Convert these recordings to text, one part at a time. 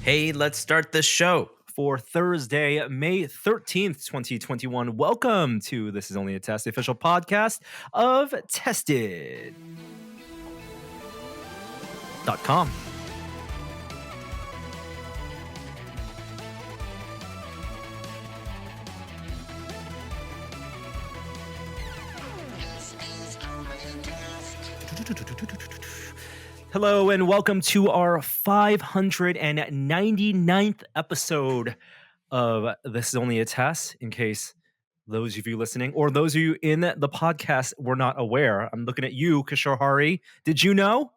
Hey, let's start this show. For Thursday, May 13th, 2021. Welcome to This Is Only a Test, the official podcast of Tested.com. Hello and welcome to our 599th episode of This Is Only a Test, in case those of you listening or those of you in the podcast were not aware. I'm looking at you, Kishore Hari. Did you know?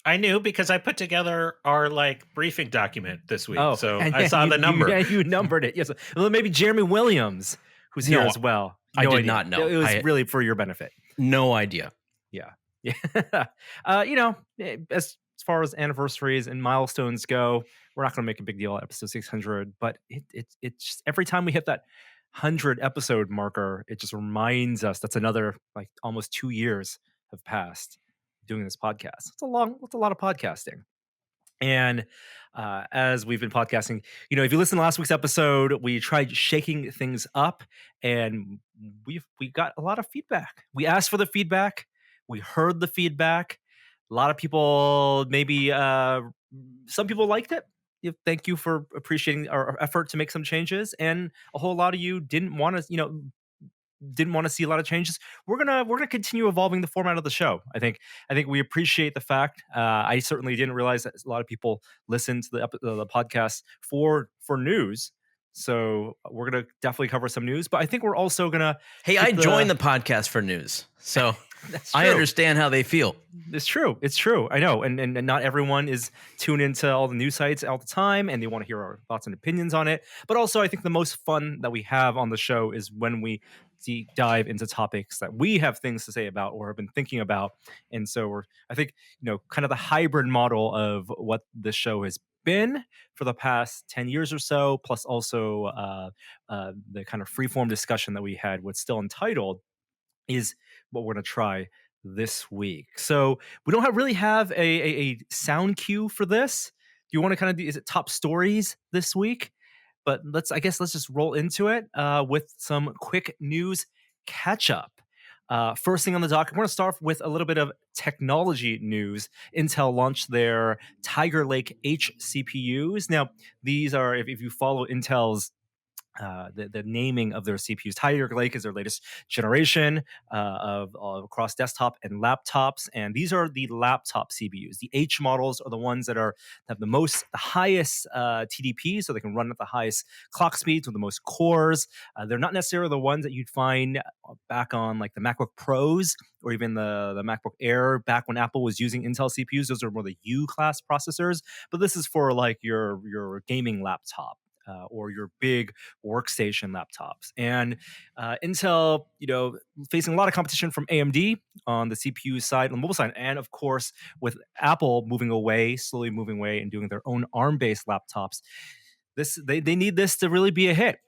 I knew because I put together our briefing document this week. So and I saw the number. You numbered it. Yes. Well, maybe Jeremy Williams, who's here as well. I did not know. It was really for your benefit. No idea. Yeah. As far as anniversaries and milestones go, we're not going to make a big deal at episode 600, but it's just every time we hit that 100 episode marker, it just reminds us that's another almost 2 years have passed doing this podcast. It's a lot of podcasting. And as we've been podcasting, if you listen to last week's episode, we tried shaking things up, and we got a lot of feedback. We asked for the feedback. We heard the feedback. A lot of people, maybe some people liked it. Thank you for appreciating our effort to make some changes, and a whole lot of you didn't want to see a lot of changes. We're gonna continue evolving the format of the show. I think we appreciate the fact. I certainly didn't realize that a lot of people listen to the podcast for news. So we're gonna definitely cover some news, but I think we're also gonna. Hey, I joined the podcast for news, so I understand how they feel. It's true. I know, and not everyone is tuned into all the news sites all the time, and they want to hear our thoughts and opinions on it. But also, I think the most fun that we have on the show is when we deep dive into topics that we have things to say about or have been thinking about. And so I think kind of the hybrid model of what this show has been for the past 10 years or so, plus also the kind of freeform discussion that we had with Still Untitled, is what we're going to try this week. So we don't really have a sound cue for this. Do you want to kind of do, is it top stories this week? But let's just roll into it with some quick news catch up. First thing on the docket, we're going to start with a little bit of technology news. Intel launched their Tiger Lake H CPUs. Now, these are, if you follow Intel's the naming of their CPUs. Tiger Lake is their latest generation of across desktop and laptops, and these are the laptop CPUs. The H models are the ones that have the highest TDP, so they can run at the highest clock speeds with the most cores. They're not necessarily the ones that you'd find back on the MacBook Pros or even the MacBook Air back when Apple was using Intel CPUs. Those are more the U-class processors, but this is for your gaming laptop. Or your big workstation laptops. And Intel, facing a lot of competition from AMD on the CPU side, on the mobile side, and of course, with Apple slowly moving away and doing their own ARM-based laptops, they need this to really be a hit.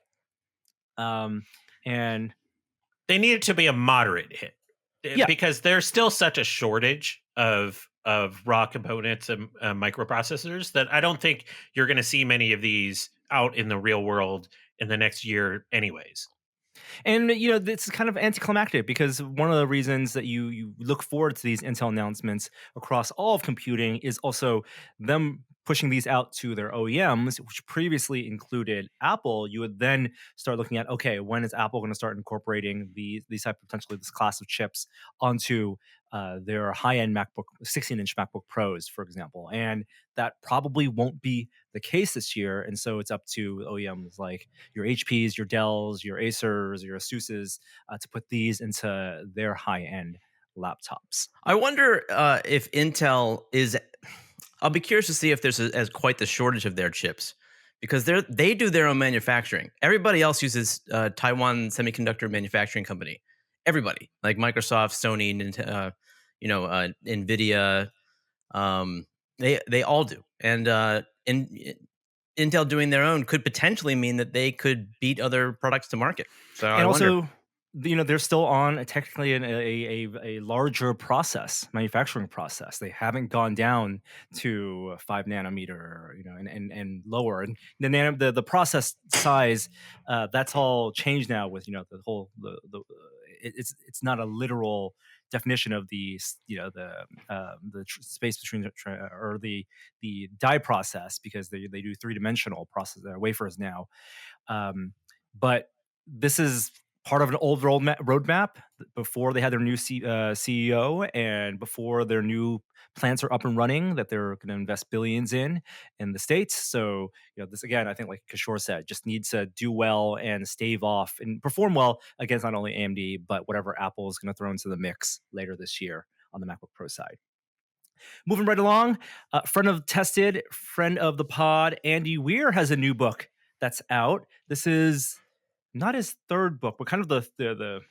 And they need it to be a moderate hit. Yeah. Because there's still such a shortage of raw components and microprocessors that I don't think you're going to see many of these out in the real world in the next year anyways. And it's kind of anticlimactic because one of the reasons that you look forward to these Intel announcements across all of computing is also them pushing these out to their OEMs, which previously included Apple. You would then start looking at, okay, when is Apple going to start incorporating these potentially this class of chips onto their high-end MacBook, 16-inch MacBook Pros, for example. And that probably won't be the case this year. And so it's up to OEMs like your HPs, your Dells, your Acers, your Asuses to put these into their high-end laptops. I wonder if Intel is... I'll be curious to see if there's quite the shortage of their chips, because they do their own manufacturing. Everybody else uses Taiwan Semiconductor Manufacturing Company. Everybody, like Microsoft, Sony, NVIDIA, they all do. And Intel doing their own could potentially mean that they could beat other products to market. So I wonder. they're still on technically a larger manufacturing process. They haven't gone down to 5 nanometer, and lower. And the process size, that's all changed now with the whole it's not a literal definition of the space between or the die process, because they do 3-dimensional process wafers now. But this is part of an old roadmap before they had their new CEO and before their new plants are up and running that they're going to invest billions in the States. So, this again, I think, like Kishore said, just needs to do well and stave off and perform well against not only AMD, but whatever Apple is going to throw into the mix later this year on the MacBook Pro side. Moving right along, friend of the pod, Andy Weir has a new book that's out. This is not his third book, but kind of the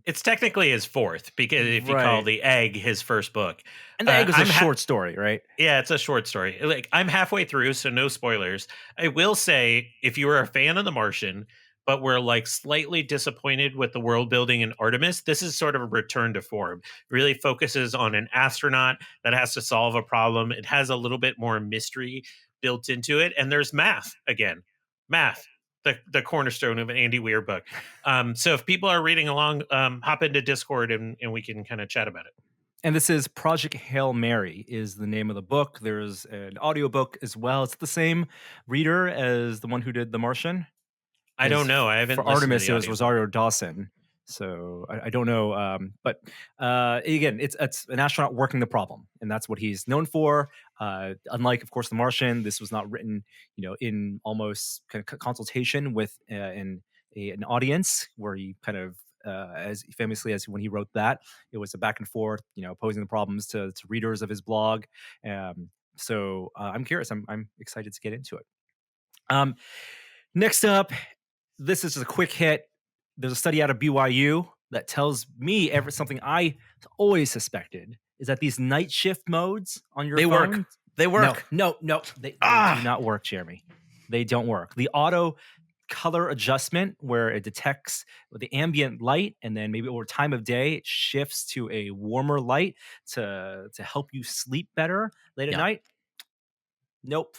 It's technically his fourth, because if you call The Egg his first book. And The Egg is a short story, right? Yeah, it's a short story. Like, I'm halfway through, so no spoilers. I will say, if you were a fan of The Martian, but were like slightly disappointed with the world building in Artemis, this is sort of a return to form. It really focuses on an astronaut that has to solve a problem. It has a little bit more mystery built into it, and there's math again. Math. The cornerstone of an Andy Weir book. So if people are reading along, hop into Discord and we can kind of chat about it. And this is Project Hail Mary is the name of the book. There's an audiobook as well. It's the same reader as the one who did The Martian. I don't know. I haven't. For Artemis, it was Rosario Dawson. So I don't know, but again, it's an astronaut working the problem, and that's what he's known for. Unlike, of course, The Martian, this was not written, in almost kind of consultation with an audience, where he kind of, as famously as when he wrote that, it was a back and forth, posing the problems to readers of his blog. So I'm curious. I'm excited to get into it. Next up, this is a quick hit. There's a study out of BYU that tells me something I always suspected, is that these night shift modes on your phone, They work. No, they do not work, Jeremy. They don't work. The auto color adjustment, where it detects the ambient light, and then maybe over time of day it shifts to a warmer light to help you sleep better late at night. Nope.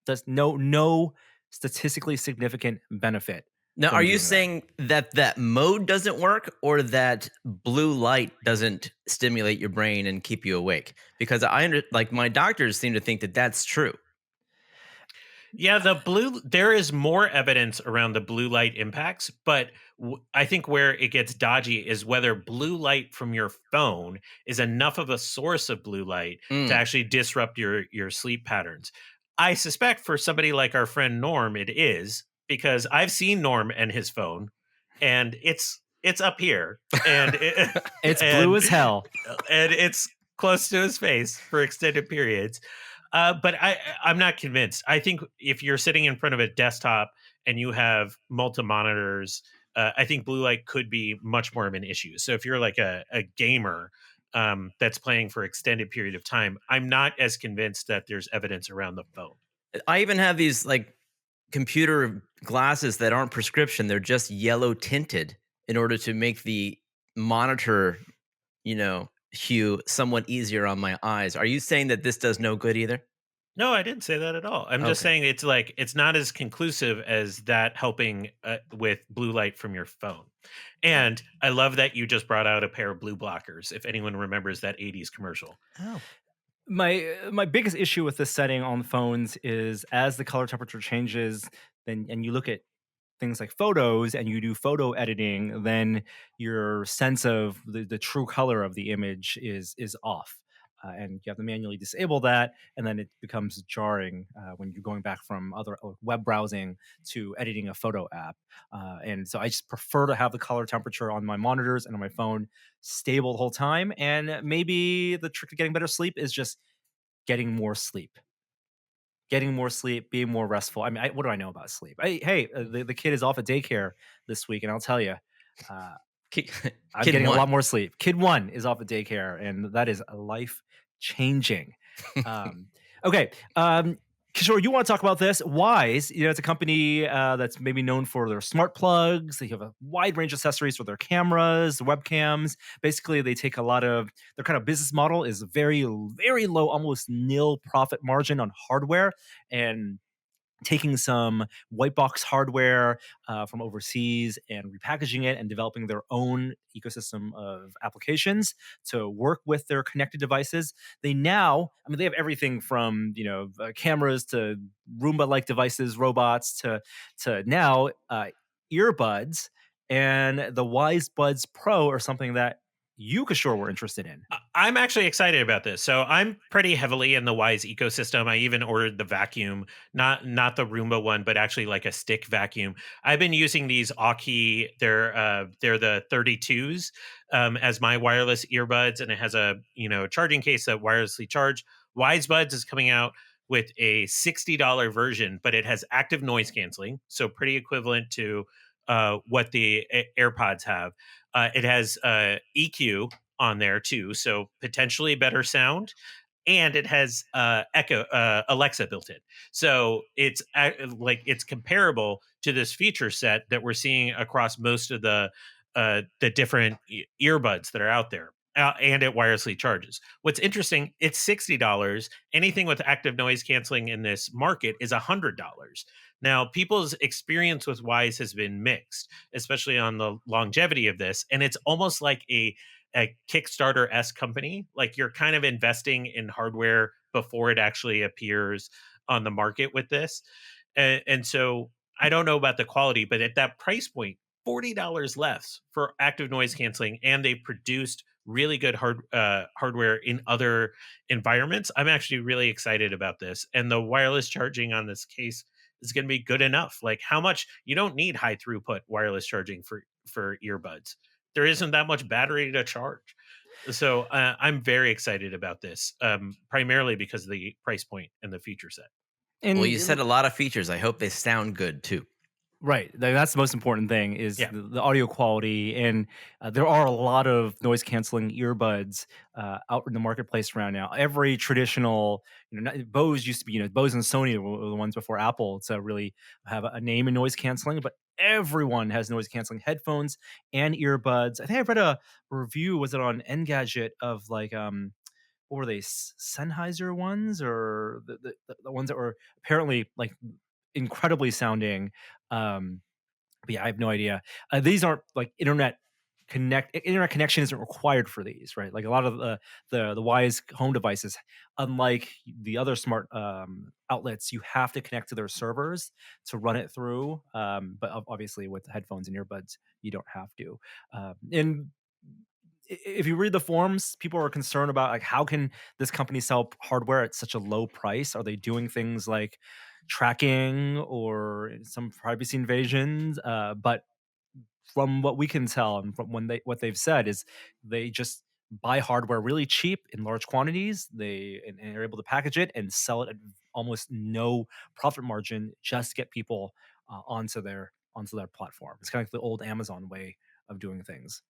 There's no statistically significant benefit. Now, are you saying that mode doesn't work, or that blue light doesn't stimulate your brain and keep you awake? Because my doctors seem to think that that's true. Yeah, there is more evidence around the blue light impacts, but I think where it gets dodgy is whether blue light from your phone is enough of a source of blue light to actually disrupt your sleep patterns. I suspect for somebody like our friend Norm, it is, because I've seen Norm and his phone, and it's up here, and it's blue as hell, and it's close to his face for extended periods. But I'm not convinced. I think if you're sitting in front of a desktop and you have multiple monitors, I think blue light could be much more of an issue. So if you're like a gamer that's playing for extended period of time, I'm not as convinced that there's evidence around the phone. I even have these like computer glasses that aren't prescription. They're just yellow tinted in order to make the monitor, hue somewhat easier on my eyes. Are you saying that this does no good either? No, I didn't say that at all. I'm just saying it's not as conclusive as that helping with blue light from your phone. And I love that you just brought out a pair of blue blockers, if anyone remembers that 80s commercial. Oh. My biggest issue with this setting on phones is, as the color temperature changes, and you look at things like photos and you do photo editing, then your sense of the true color of the image is off. And you have to manually disable that, and then it becomes jarring when you're going back from other web browsing to editing a photo app. And so I just prefer to have the color temperature on my monitors and on my phone stable the whole time. And maybe the trick to getting better sleep is just getting more sleep, being more restful. I mean, what do I know about sleep? The kid is off at daycare this week, and I'll tell you, I'm getting a lot more sleep. Kid 1 is off at daycare, and that is life changing. Okay. Sure, you want to talk about this? Wise, it's a company that's maybe known for their smart plugs. They have a wide range of accessories for their cameras, webcams. Basically, they take a lot of their kind of business model is very, very low, almost nil profit margin on hardware, and taking some white box hardware from overseas and repackaging it and developing their own ecosystem of applications to work with their connected devices. They now, I mean, they have everything from cameras to Roomba-like devices, robots to now earbuds, and the Wise Buds Pro are something that you, Kishore, were interested in. I'm actually excited about this. So I'm pretty heavily in the Wise ecosystem. I even ordered the vacuum, not the Roomba one, but actually like a stick vacuum. I've been using these Aukey. They're the 32s as my wireless earbuds, and it has a charging case that wirelessly charge. Wise Buds is coming out with a $60 version, but it has active noise canceling, so pretty equivalent to what the AirPods have. It has EQ on there too, so potentially better sound, and it has Alexa built in, so it's comparable to this feature set that we're seeing across most of the different earbuds that are out there. And it wirelessly charges. What's interesting, it's $60. Anything with active noise canceling in this market is $100. Now, people's experience with Wise has been mixed, especially on the longevity of this. And it's almost like a Kickstarter-esque company. Like you're kind of investing in hardware before it actually appears on the market with this. And so I don't know about the quality, but at that price point, $40 less for active noise canceling, and they produced really good hardware in other environments. I'm actually really excited about this, and the wireless charging on this case is going to be good enough. Like how much you don't need high throughput wireless charging for earbuds. There isn't that much battery to charge. So I'm very excited about this, primarily because of the price point and the feature set. Well, And you said a lot of features. I hope they sound good too. right, that's the most important thing is Yeah. the audio quality, and there are a lot of noise canceling earbuds out in the marketplace around now. Every traditional, Bose used to be, Bose and Sony were the ones before Apple to really have a name in noise canceling, but everyone has noise canceling headphones and earbuds. I think I read a review, was it on Engadget, of like what were they, Sennheiser ones, or the ones that were apparently like incredibly sounding. But yeah, I have no idea. These aren't like internet connection isn't required for these, right? Like a lot of the Wise home devices, unlike the other smart outlets, you have to connect to their servers to run it through. But obviously, with headphones and earbuds, you don't have to. And if you read the forums, people are concerned about like how can this company sell hardware at such a low price? Are they doing things like tracking or some privacy invasions? But from what we can tell and from what they've said is they just buy hardware really cheap in large quantities. And are able to package it and sell it at almost no profit margin, just to get people onto their platform. It's kind of like the old Amazon way of doing things.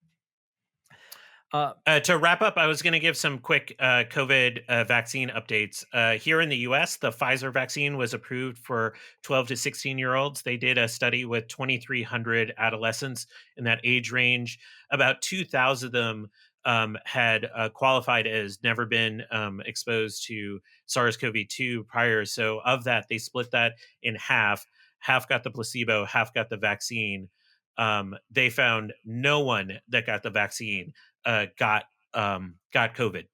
To wrap up, I was going to give some quick COVID vaccine updates. Here in the US, the Pfizer vaccine was approved for 12 to 16-year-olds. They did a study with 2,300 adolescents in that age range. About 2,000 of them had qualified as never been exposed to SARS-CoV-2 prior. So of that, they split that in half. Half got the placebo, half got the vaccine. They found no one that got the vaccine got COVID.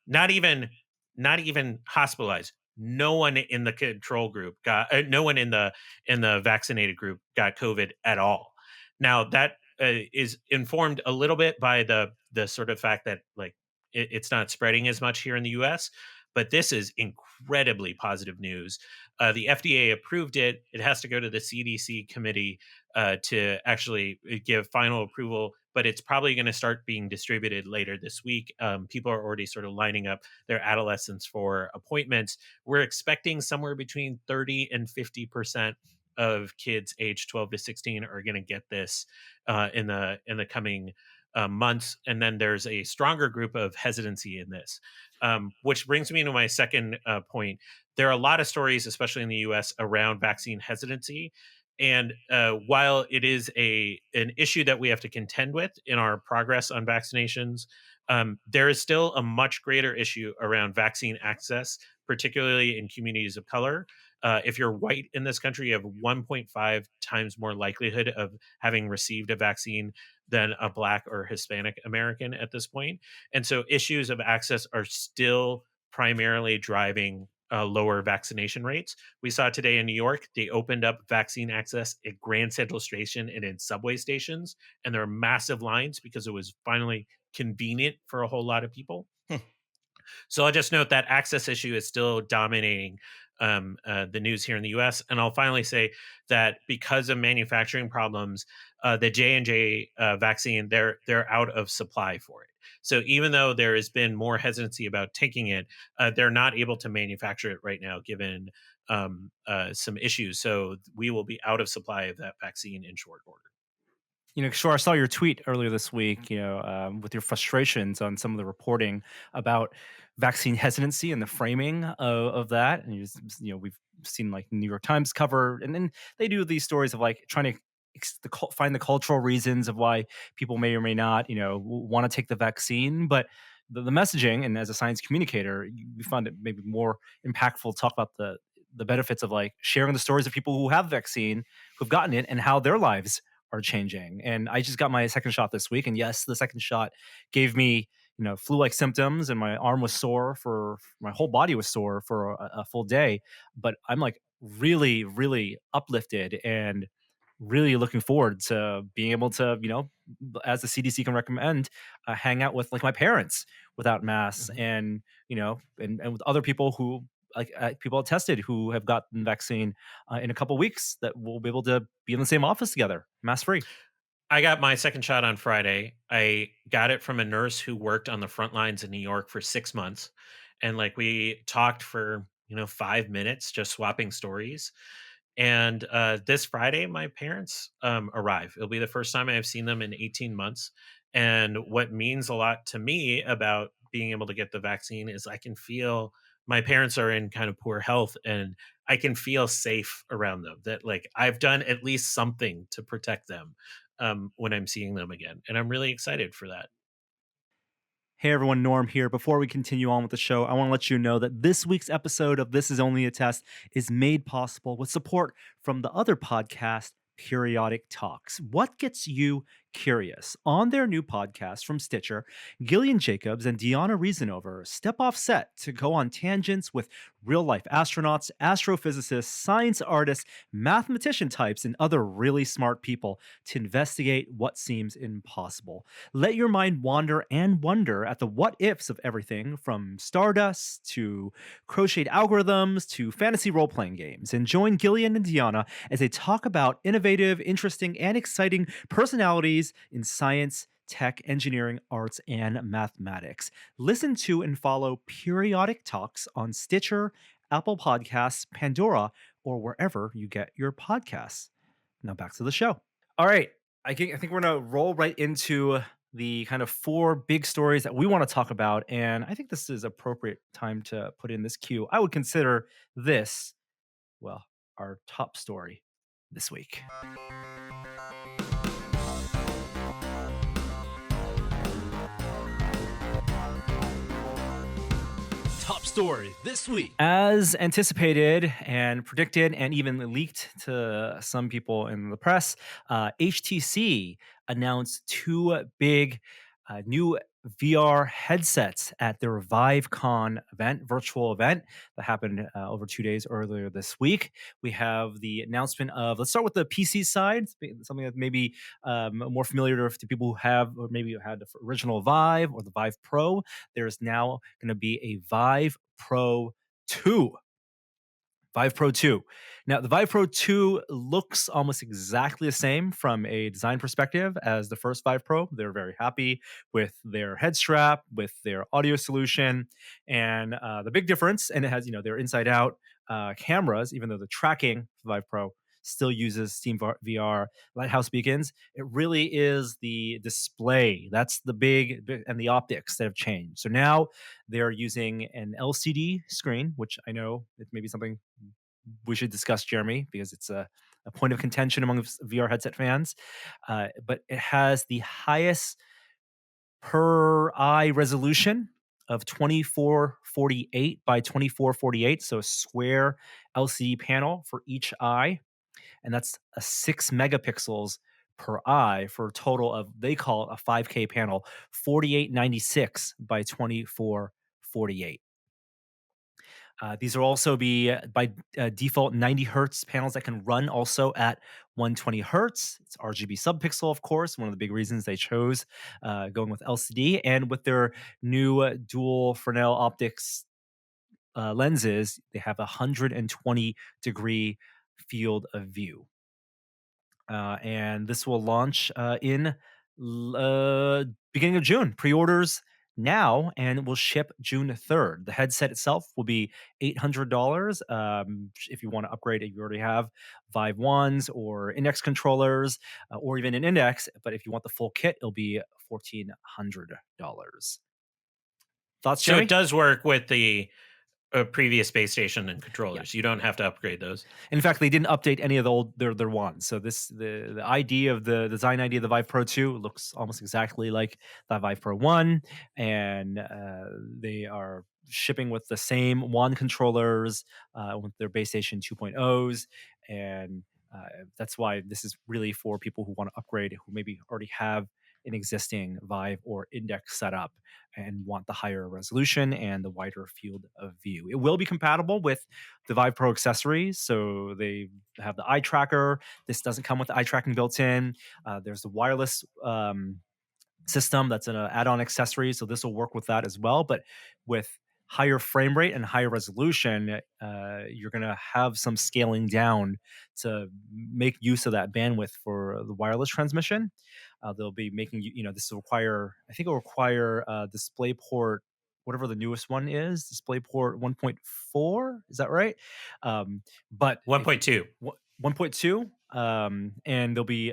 Not even hospitalized. No one in the control group got. No one in the vaccinated group got COVID at all. Now that is informed a little bit by the sort of fact that like it's not spreading as much here in the U.S. But this is incredibly positive news. The FDA approved it. It has to go to the CDC committee to actually give final approval, but it's probably going to start being distributed later this week. People are already sort of lining up their adolescents for appointments. We're expecting somewhere between 30 and 50% of kids aged 12 to 16 are going to get this in the coming months, and then there's a stronger group of hesitancy in this. Which brings me to my second point. There are a lot of stories, especially in the U.S., around vaccine hesitancy, and while it is an issue that we have to contend with in our progress on vaccinations, there is still a much greater issue around vaccine access, particularly in communities of color. If you're white in this country, you have 1.5 times more likelihood of having received a vaccine than a Black or Hispanic American at this point. And so issues of access are still primarily driving lower vaccination rates. We saw today in New York, they opened up vaccine access at Grand Central Station and in subway stations, and there are massive lines because it was finally convenient for a whole lot of people. So I'll just note that access issue is still dominating the news here in the U.S. And I'll finally say that because of manufacturing problems, the J&J vaccine, they're out of supply for it. So even though there has been more hesitancy about taking it, they're not able to manufacture it right now, given some issues. So we will be out of supply of that vaccine in short order. Sure, I saw your tweet earlier this week, with your frustrations on some of the reporting about vaccine hesitancy and the framing of that. And, we've seen like New York Times cover, and then they do these stories of like trying to find the cultural reasons of why people may or may not, want to take the vaccine. But the messaging, and as a science communicator, we found it maybe more impactful to talk about the benefits of like sharing the stories of people who have vaccine, who've gotten it, and how their lives are changing. And I just got my second shot this week, and yes, the second shot gave me flu-like symptoms, and my arm was sore, for my whole body was sore for a full day. But I'm like really, really uplifted and really looking forward to being able to, as the CDC can recommend, hang out with like my parents without masks, and and with other people who like people tested who have gotten vaccine in a couple weeks, that we'll be able to be in the same office together, mask free. I got my second shot on Friday. I got it from a nurse who worked on the front lines in New York for 6 months. And like we talked for, 5 minutes, just swapping stories. And this Friday, my parents arrive. It'll be the first time I've seen them in 18 months. And what means a lot to me about being able to get the vaccine is I can feel my parents are in kind of poor health, and I can feel safe around them, that like I've done at least something to protect them when I'm seeing them again. And I'm really excited for that. Hey everyone, Norm here. Before we continue on with the show, I want to let you know that this week's episode of This Is Only a Test is made possible with support from the other podcast, Periodic Talks. What gets you curious? On their new podcast from Stitcher, Gillian Jacobs and Deanna Reasonover step off set to go on tangents with real-life astronauts, astrophysicists, science artists, mathematician types, and other really smart people to investigate what seems impossible. Let your mind wander and wonder at the what-ifs of everything from Stardust to crocheted algorithms to fantasy role-playing games. And join Gillian and Deanna as they talk about innovative, interesting, and exciting personalities in science, tech, engineering, arts, and mathematics. Listen to and follow Periodic Talks on Stitcher, Apple Podcasts, Pandora, or wherever you get your podcasts. Now back to the show. All right. I think we're going to roll right into the kind of 4 big stories that we want to talk about. And I think this is appropriate time to put in this queue. I would consider this, well, our top story this week. Top story this week. As anticipated and predicted and even leaked to some people in the press, HTC announced 2 big new VR headsets at their ViveCon event, virtual event that happened over 2 days earlier this week. We have the announcement of, let's start with the PC side, something that may be more familiar to people who have, or maybe had the original Vive or the Vive Pro. There's now going to be a Vive Pro 2. Vive Pro 2. Now, the Vive Pro 2 looks almost exactly the same from a design perspective as the first Vive Pro. They're very happy with their head strap, with their audio solution, and the big difference, and it has, their inside-out cameras, even though the tracking for Vive Pro still uses Steam VR Lighthouse beacons. It really is the display that's the and the optics that have changed. So now they're using an LCD screen, which I know it may be something we should discuss, Jeremy, because it's a point of contention among VR headset fans. But it has the highest per eye resolution of 2448 by 2448, so a square LCD panel for each eye, and that's a 6 megapixels per eye for a total of, they call it a 5K panel, 4896 by 2448. These will also be by default 90 hertz panels that can run also at 120 hertz. It's RGB subpixel, of course, one of the big reasons they chose going with LCD. And with their new dual Fresnel optics lenses, they have a 120-degree field of view. And this will launch in beginning of June. Pre-orders now, and it will ship June 3rd. The headset itself will be $800. If you want to upgrade it, you already have Vive ones or index controllers, or even an index. But if you want the full kit, it'll be $1,400. Thoughts, So Jerry? it does work with the previous base station and controllers. You don't have to upgrade those. In fact, they didn't update any of the old their ones. So the ID of the design ID of the Vive Pro 2 looks almost exactly like the Vive Pro 1, and they are shipping with the same wand controllers with their base station 2.0s, and that's why this is really for people who want to upgrade, who maybe already have an existing Vive or Index setup and want the higher resolution and the wider field of view. It will be compatible with the Vive Pro accessories. So they have the eye tracker. This doesn't come with the eye tracking built in. There's the wireless system that's an add-on accessory. So this will work with that as well. But with higher frame rate and higher resolution, you're going to have some scaling down to make use of that bandwidth for the wireless transmission. They'll be making this will require, I think it'll require DisplayPort, whatever the newest one is, DisplayPort 1.4. Is that right? But 1.2. 1.2, and there'll be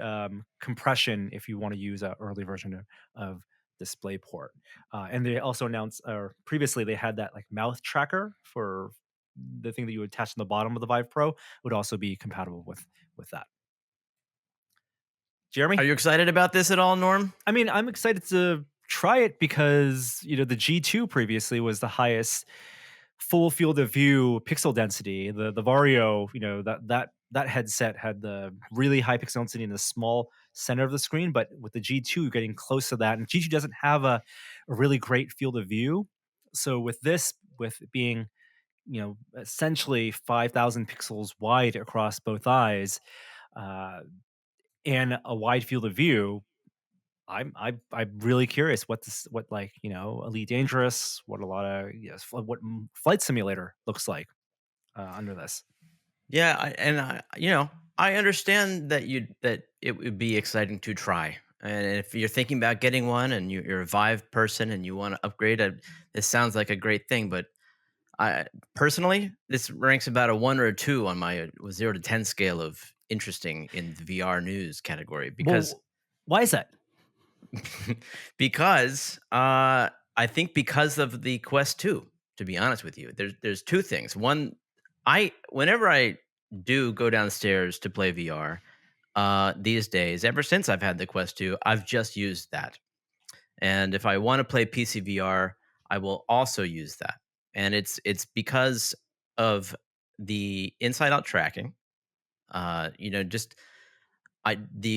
compression if you want to use an early version of DisplayPort. And they also announced, or previously they had that like mouth tracker for the thing that you would attach to the bottom of the Vive Pro, would also be compatible with that. Jeremy, Are you excited about this at all, Norm? I mean, I'm excited to try it because the G2 previously was the highest full field of view pixel density. The Vario, that headset had the really high pixel density in the small center of the screen, but with the G2 you're getting close to that, and G2 doesn't have a really great field of view. So with this, with it being essentially 5,000 pixels wide across both eyes, and a wide field of view, I'm really curious what Elite Dangerous, what a lot of what Flight Simulator looks like under this. Yeah, I understand that it would be exciting to try, and if you're thinking about getting one and you're a Vive person and you want to upgrade, this sounds like a great thing. But I personally, this ranks about a 1 or a 2 on my 0 to 10 scale of interesting in the VR news category. Because why is that? Because I think because of the Quest 2. To be honest with you, there's two things. One, whenever I do go downstairs to play VR these days, ever since I've had the Quest 2, I've just used that. And if I want to play PC VR, I will also use that. And it's because of the inside-out tracking. The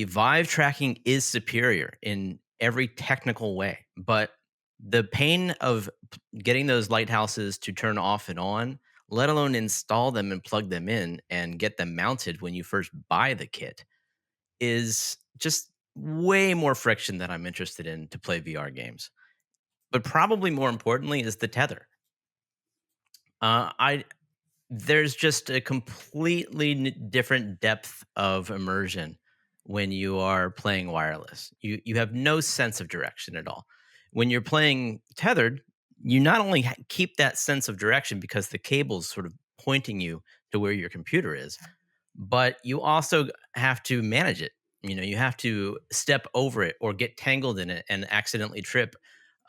Vive tracking is superior in every technical way, but the pain of getting those lighthouses to turn off and on, let alone install them and plug them in and get them mounted when you first buy the kit, is just way more friction than I'm interested in to play VR games. But probably more importantly is the tether. There's just a completely different depth of immersion when you are playing wireless. You have no sense of direction at all. When you're playing tethered, you not only keep that sense of direction because the cable's sort of pointing you to where your computer is, but you also have to manage it. You have to step over it or get tangled in it and accidentally trip,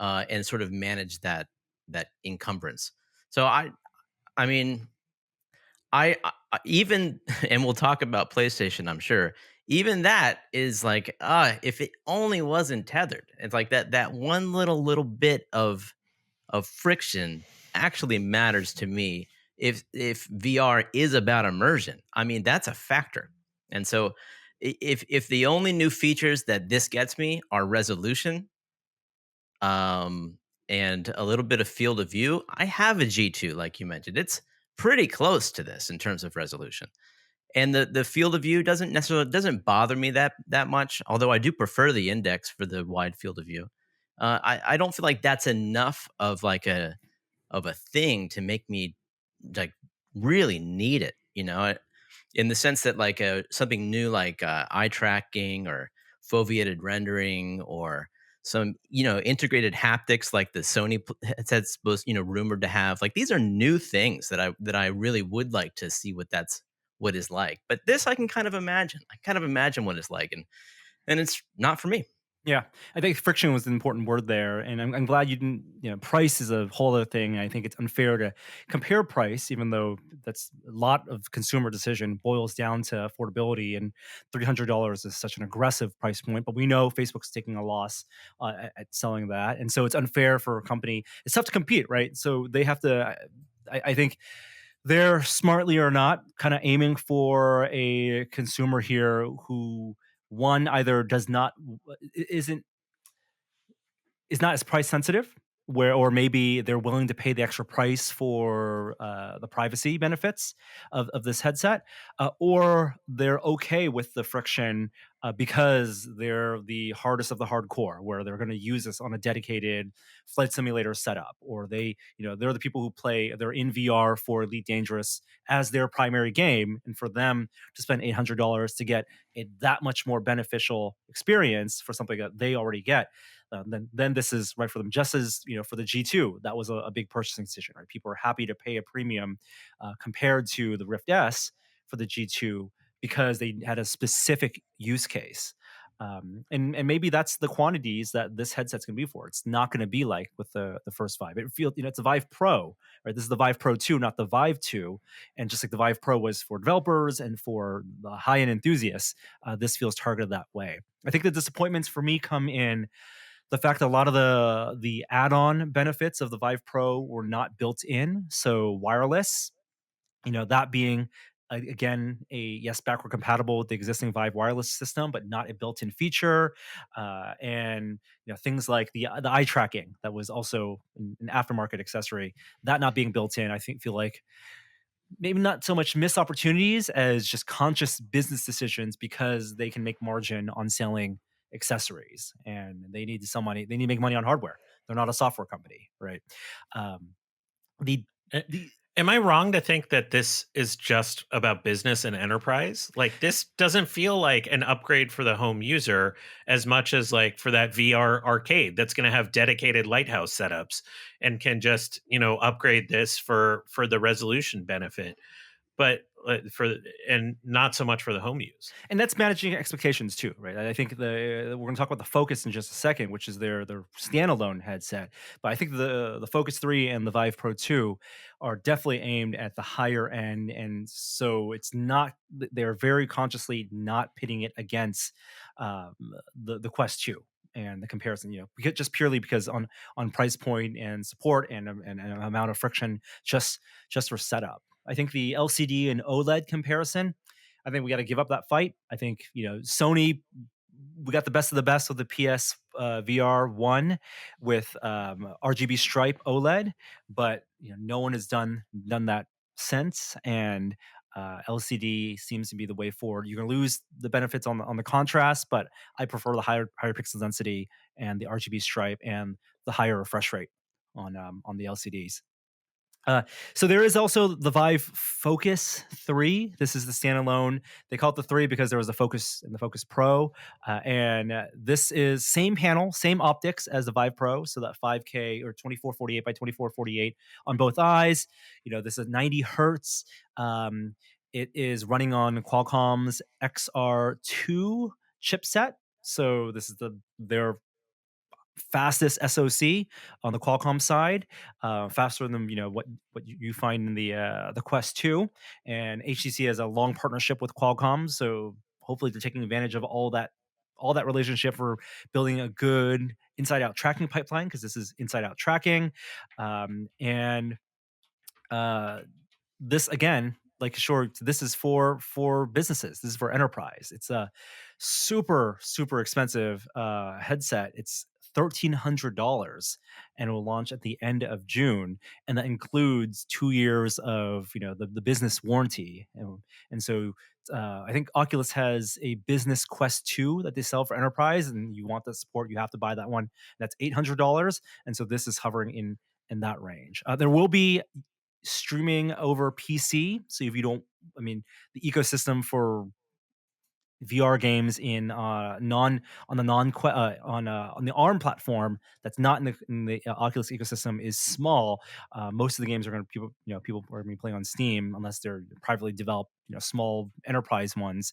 and sort of manage that encumbrance. So I mean, even, and we'll talk about PlayStation, I'm sure. Even that is like, if it only wasn't tethered. It's like that one little bit of friction actually matters to me. If VR is about immersion, I mean, that's a factor. And so if the only new features that this gets me are resolution, um and a little bit of field of view, I have a G2, like you mentioned. It's pretty close to this in terms of resolution. And the field of view doesn't bother me that much, although I do prefer the index for the wide field of view. I don't feel like that's enough of like a thing to make me like really need it, in the sense that like something new like eye tracking or foveated rendering or some integrated haptics like the Sony headset's supposed rumored to have. Like, these are new things that I really would like to see what is like. But this I can kind of imagine. I kind of imagine what it's like, and it's not for me. Yeah, I think friction was an important word there, and I'm glad you didn't. Price is a whole other thing. I think it's unfair to compare price, even though that's a lot of consumer decision boils down to affordability, and $300 is such an aggressive price point. But we know Facebook's taking a loss at selling that, and so it's unfair for a company. It's tough to compete, right? So they have to. I think they're, smartly or not, kind of aiming for a consumer here who, one, either does not isn't is not as price sensitive, or maybe they're willing to pay the extra price for the privacy benefits of this headset, or they're okay with the friction because they're the hardest of the hardcore, where they're going to use this on a dedicated flight simulator setup, or they're the people who they're in VR for Elite Dangerous as their primary game, and for them to spend $800 to get that much more beneficial experience for something that they already get, then this is right for them. Just as for the G2, that was a big purchasing decision, right? People are happy to pay a premium compared to the Rift S for the G2 because they had a specific use case. And maybe that's the quantities that this headset's going to be for. It's not going to be like with the first Vive. It feels, it's a Vive Pro, right? This is the Vive Pro 2, not the Vive 2. And just like the Vive Pro was for developers and for the high-end enthusiasts, this feels targeted that way. I think the disappointments for me come in the fact that a lot of the add-on benefits of the Vive Pro were not built in. So wireless, that being again backward compatible with the existing Vive wireless system, but not a built-in feature. And things like the eye tracking that was also an aftermarket accessory, that not being built in, I feel like maybe not so much missed opportunities as just conscious business decisions, because they can make margin on selling accessories, and they need to sell money. They need to make money on hardware. They're not a software company, right? The Am I wrong to think that this is just about business and enterprise? Like, this doesn't feel like an upgrade for the home user as much as like for that VR arcade that's going to have dedicated lighthouse setups and can just, upgrade this for the resolution benefit. But and not so much for the home use. And that's managing expectations too, right? I think we're going to talk about the Focus in just a second, which is their standalone headset. But I think the Focus 3 and the Vive Pro 2 are definitely aimed at the higher end, and so it's not. They're very consciously not pitting it against the Quest 2 and the comparison, just purely because on price point and support and amount of friction just for setup. I think the LCD and OLED comparison, I think we got to give up that fight. I think, Sony, we got the best of the best with the PS VR 1 with RGB stripe OLED, but no one has done that since, and LCD seems to be the way forward. You're going to lose the benefits on the contrast, but I prefer the higher pixel density and the RGB stripe and the higher refresh rate on the LCDs. So there is also the Vive Focus 3. This is the standalone. They call it the 3 because there was a Focus and the Focus Pro. And this is same panel, same optics as the Vive Pro. So that 5K or 2448 by 2448 on both eyes. This is 90 hertz. It is running on Qualcomm's XR2 chipset. So this is their fastest SoC on the Qualcomm side, faster than what you find in the Quest 2. And HTC has a long partnership with Qualcomm, so hopefully they're taking advantage of all that relationship for building a good inside out tracking pipeline, because this is inside out tracking. And this again, like sure, this is for businesses. This is for enterprise. It's a super expensive headset. It's $1,300, and it will launch at the end of June, and that includes 2 years of the business warranty. And so I think Oculus has a Business Quest 2 that they sell for enterprise, and you want that support, you have to buy that one. That's $800, and so this is hovering in that range. There will be streaming over PC. So if you don't, the ecosystem for VR games on the ARM platform that's not in the Oculus ecosystem is small. Most of the games are going to people are going to be playing on Steam unless they're privately developed, small enterprise ones.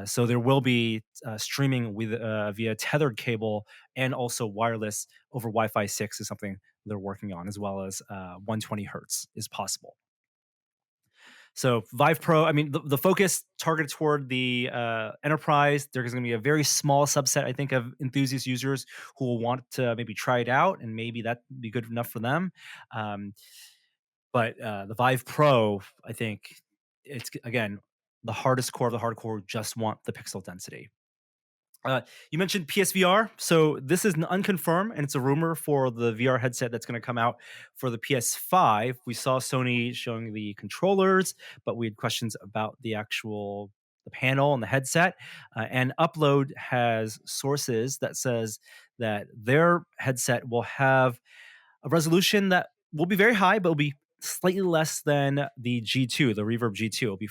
So there will be streaming with via tethered cable and also wireless over Wi-Fi 6 is something they're working on, as well as 120 hertz is possible. So Vive Pro, the Focus targeted toward the enterprise. There's going to be a very small subset, I think, of enthusiast users who will want to maybe try it out, and maybe that'd be good enough for them. But the Vive Pro, I think, it's, again, the hardest core of the hardcore just want the pixel density. You mentioned PSVR. So this is unconfirmed, and it's a rumor for the VR headset that's going to come out for the PS5. We saw Sony showing the controllers, but we had questions about the panel and the headset. And Upload has sources that says that their headset will have a resolution that will be very high, but will be slightly less than the G2, the Reverb G2. It'll be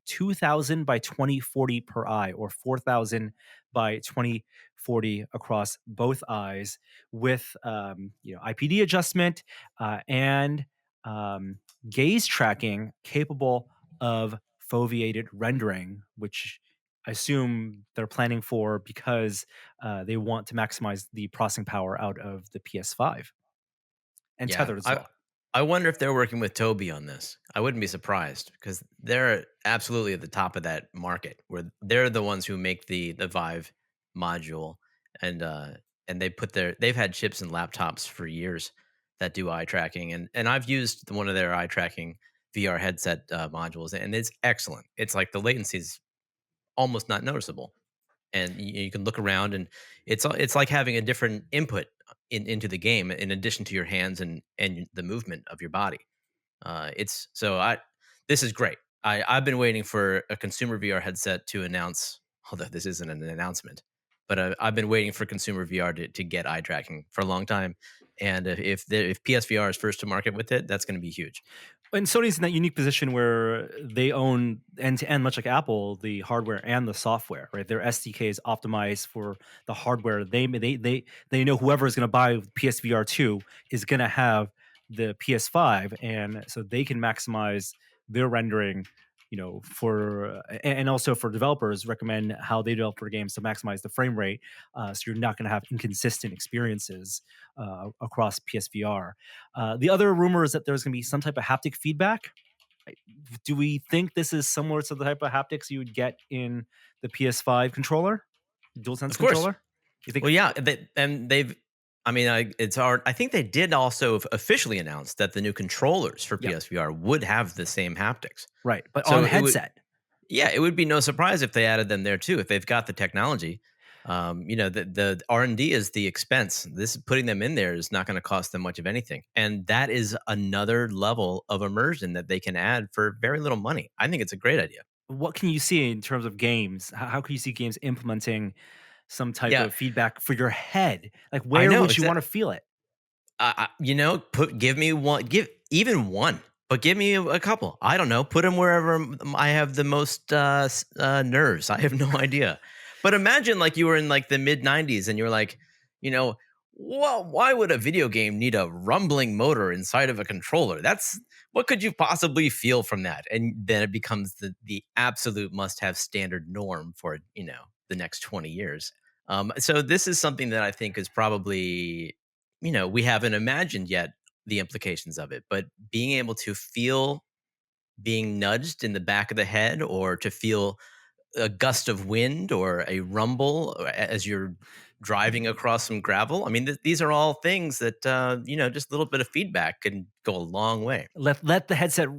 2000 by 2040 per eye, or 4000 by 2040 across both eyes, with IPD adjustment and gaze tracking capable of foveated rendering, which I assume they're planning for because they want to maximize the processing power out of the PS5 and tethered as well. I wonder if they're working with Tobii on this. I wouldn't be surprised, because they're absolutely at the top of that market, where they're the ones who make the Vive module, and they've had chips in laptops for years that do eye tracking, and I've used one of their eye tracking VR headset modules, and it's excellent. It's like the latency is almost not noticeable, and you can look around, and it's like having a different input into the game in addition to your hands and the movement of your body. This is great. I've been waiting for a consumer VR headset to announce, although this isn't an announcement, but I've been waiting for consumer VR to get eye tracking for a long time. And if PSVR is first to market with it, that's going to be huge. And Sony's in that unique position where they own end-to-end, much like Apple, the hardware and the software, right? Their SDK is optimized for the hardware. They know whoever is going to buy PSVR 2 is going to have the PS5, and so they can maximize their rendering, and also for developers, recommend how they develop their games to maximize the frame rate, so you're not going to have inconsistent experiences across PSVR. The other rumor is that there's going to be some type of haptic feedback. Do we think this is similar to the type of haptics you would get in the PS5 controller, DualSense controller? You think? Well, yeah, it's hard. I think they did also officially announce that the new controllers for PSVR would have the same haptics. Right, but so on headset. It would be no surprise if they added them there too, if they've got the technology. The R&D is the expense. Putting them in there is not going to cost them much of anything. And that is another level of immersion that they can add for very little money. I think it's a great idea. What can you see in terms of games? How can you see games implementing some type of feedback for your head? Like, where would you want to feel it? Give me one, even one, but give me a couple. I don't know. Put them wherever I have the most nerves. I have no idea. But imagine like you were in like the mid 90s and you're like, well, why would a video game need a rumbling motor inside of a controller? That's what could you possibly feel from that? And then it becomes the absolute must-have standard norm for, the next 20 years. So this is something that I think is probably, we haven't imagined yet the implications of it, but being able to feel being nudged in the back of the head, or to feel a gust of wind or a rumble as you're driving across some gravel. I mean, these are all things that just a little bit of feedback can go a long way. Let the headset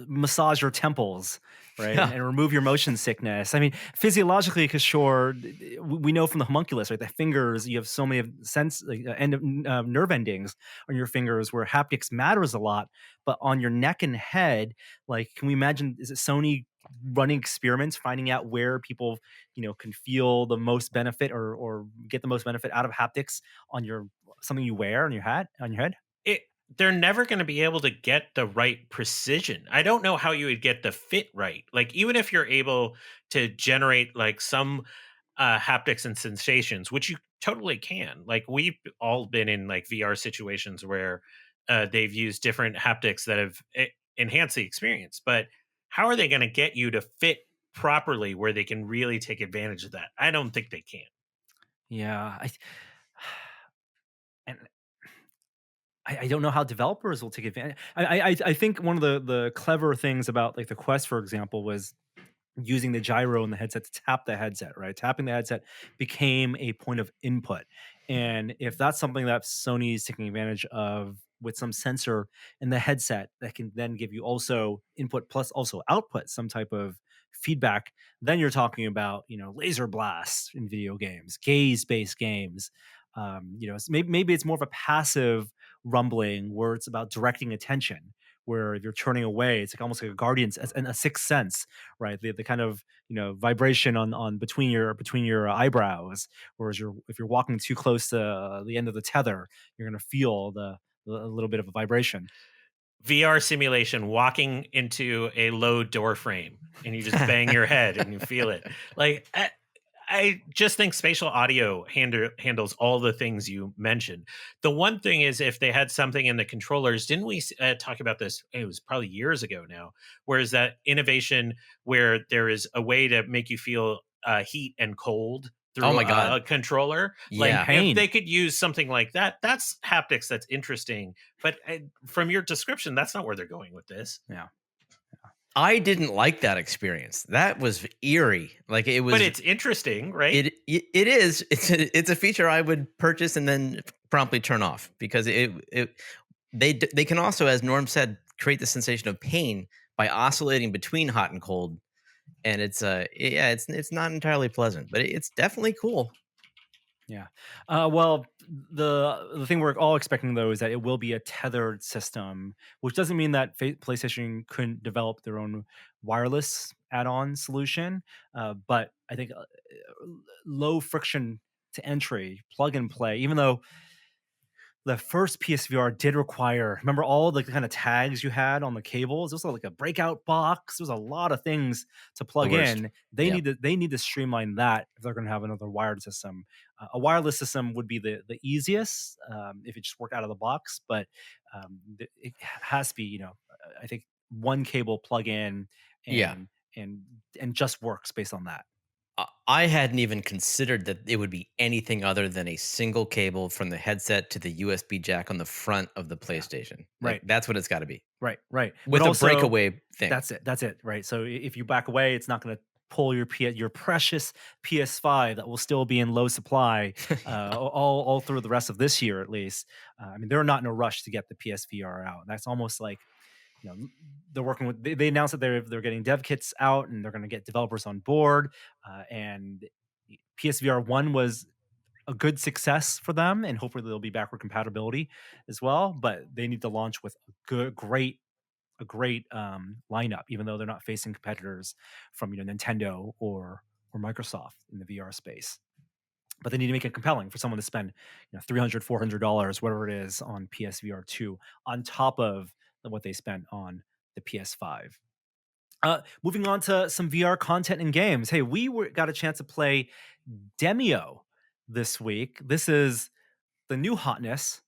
massage your temples, right, Yeah. and remove your motion sickness. I mean, physiologically, because sure, we know from the homunculus, right, the fingers, you have so many nerve endings on your fingers where haptics matters a lot, but on your neck and head, like, can we imagine? Is it Sony running experiments, finding out where people, can feel the most benefit or get the most benefit out of haptics on something you wear on your head? They're never going to be able to get the right precision. I don't know how you would get the fit right. Like, even if you're able to generate like some haptics and sensations, which you totally can. Like, we've all been in like VR situations where they've used different haptics that have enhanced the experience. But how are they going to get you to fit properly where they can really take advantage of that? I don't think they can. Yeah, and I don't know how developers will take advantage. I think one of the clever things about like the Quest, for example, was using the gyro in the headset to tap the headset, right? Tapping the headset became a point of input. And if that's something that Sony is taking advantage of with some sensor in the headset that can then give you also input plus also output, some type of feedback, then you're talking about, laser blasts in video games, gaze-based games. Maybe it's more of a passive rumbling where it's about directing attention, where if you're turning away, it's like almost like a guardian's and a sixth sense, right? The kind of vibration on between your eyebrows. Whereas if you're walking too close to the end of the tether, you're gonna feel a little bit of a vibration. VR simulation, walking into a low door frame and you just bang your head and you feel it. Like, I just think spatial audio handles all the things you mentioned. The one thing is, if they had something in the controllers, didn't we talk about this? It was probably years ago now. Whereas that innovation where there is a way to make you feel heat and cold through Oh my God. a controller. Yeah. Like, Pain. if they could use something like that, that's haptics. That's interesting. But from your description, that's not where they're going with this. Yeah. I didn't like that experience. That was eerie. Like, it was. But it's interesting, right? It is. It's a feature I would purchase and then promptly turn off, because they can also, as Norm said, create the sensation of pain by oscillating between hot and cold, and it's not entirely pleasant, but it's definitely cool. Yeah. Well, the thing we're all expecting though is that it will be a tethered system, which doesn't mean that PlayStation couldn't develop their own wireless add-on solution. But I think low friction to entry, plug and play. Even though the first PSVR did require, remember all the kind of tags you had on the cables? There was like a breakout box. There was a lot of things to plug in. They need to streamline that if they're going to have another wired system. A wireless system would be the easiest if it just worked out of the box, but it has to be, I think one cable plug in and just works based on that. I hadn't even considered that it would be anything other than a single cable from the headset to the USB jack on the front of the PlayStation. Right. That's what it's got to be. Right. With But a also, breakaway thing. That's it. Right. So if you back away, it's not going to pull your precious PS5 that will still be in low supply all through the rest of this year at least. I mean, they're not in a rush to get the PSVR out. That's almost like, they're working with. They announced that they're getting dev kits out and they're going to get developers on board. And PSVR 1 was a good success for them, and hopefully there'll be backward compatibility as well. But they need to launch with a great lineup, even though they're not facing competitors from Nintendo or Microsoft in the VR space. But they need to make it compelling for someone to spend $300, $400, whatever it is, on PSVR 2 on top of what they spent on the PS5. Moving on to some VR content and games. Hey, we got a chance to play Demeo this week. This is the new hotness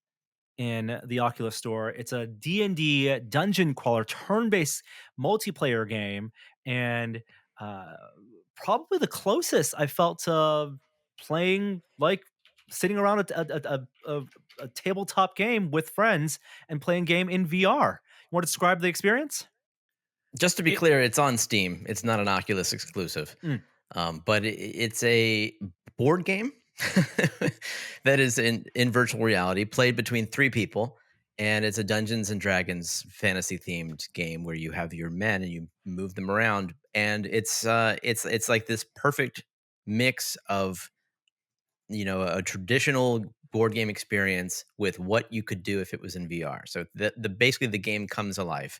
in the Oculus Store. It's a D&D dungeon crawler, turn-based multiplayer game, and uh, probably the closest I felt to playing like sitting around a tabletop game with friends and playing game in VR. You want to describe the experience? Just to be It, clear, it's on Steam. It's not an Oculus exclusive, Mm. but it's a board game that is in virtual reality, played between 3 people, and it's a Dungeons and Dragons fantasy themed game where you have your men and you move them around, and it's like this perfect mix of a traditional board game experience with what you could do if it was in VR. So the basically the game comes alive.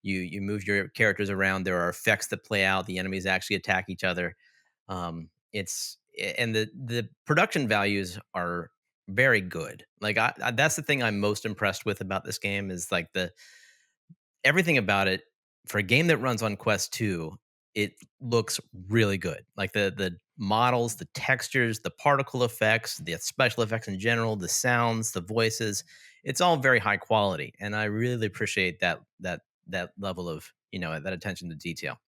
You move your characters around. There are effects that play out. The enemies actually attack each other. And the production values are very good. Like that's the thing I'm most impressed with about this game is like the everything about it for a game that runs on Quest 2, it looks really good. Like the models, the textures, the particle effects, the special effects in general, the sounds, the voices, it's all very high quality. And I really appreciate that level of, that attention to detail.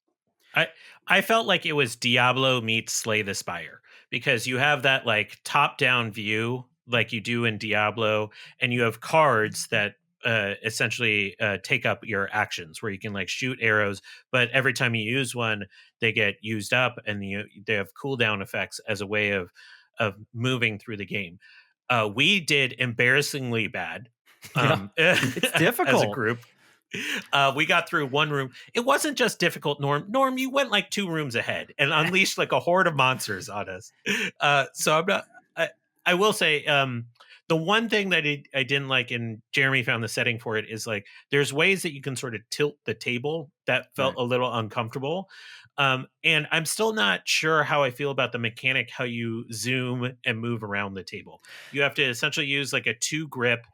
I felt like it was Diablo meets Slay the Spire because you have that like top down view like you do in Diablo, and you have cards that essentially take up your actions where you can like shoot arrows, but every time you use one, they get used up, and they have cooldown effects as a way of moving through the game. We did embarrassingly bad It's as a difficult. group. We got through one room. It wasn't just difficult, Norm. Norm, you went like 2 rooms ahead and unleashed like a horde of monsters on us. So I'm not. I will say the one thing that I didn't like, and Jeremy found the setting for it, is like there's ways that you can sort of tilt the table that felt Right. a little uncomfortable. And I'm still not sure how I feel about the mechanic, how you zoom and move around the table. You have to essentially use like a 2 grip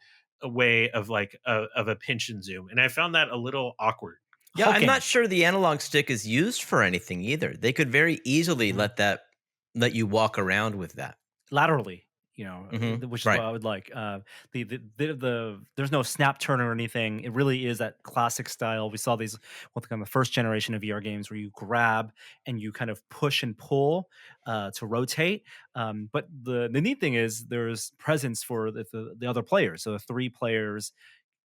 a way of like of a pinch and zoom, and I found that a little awkward. Yeah, I'm Hooking. not sure the analog stick is used for anything either. They could very easily let you walk around with that. Laterally, Mhm. which is what Right. I would like. The there's no snap turn or anything. It really is that classic style. We saw these with kind of the first generation of VR games where you grab and you kind of push and pull to rotate. But the neat thing is there's presence for the other players. So the 3 players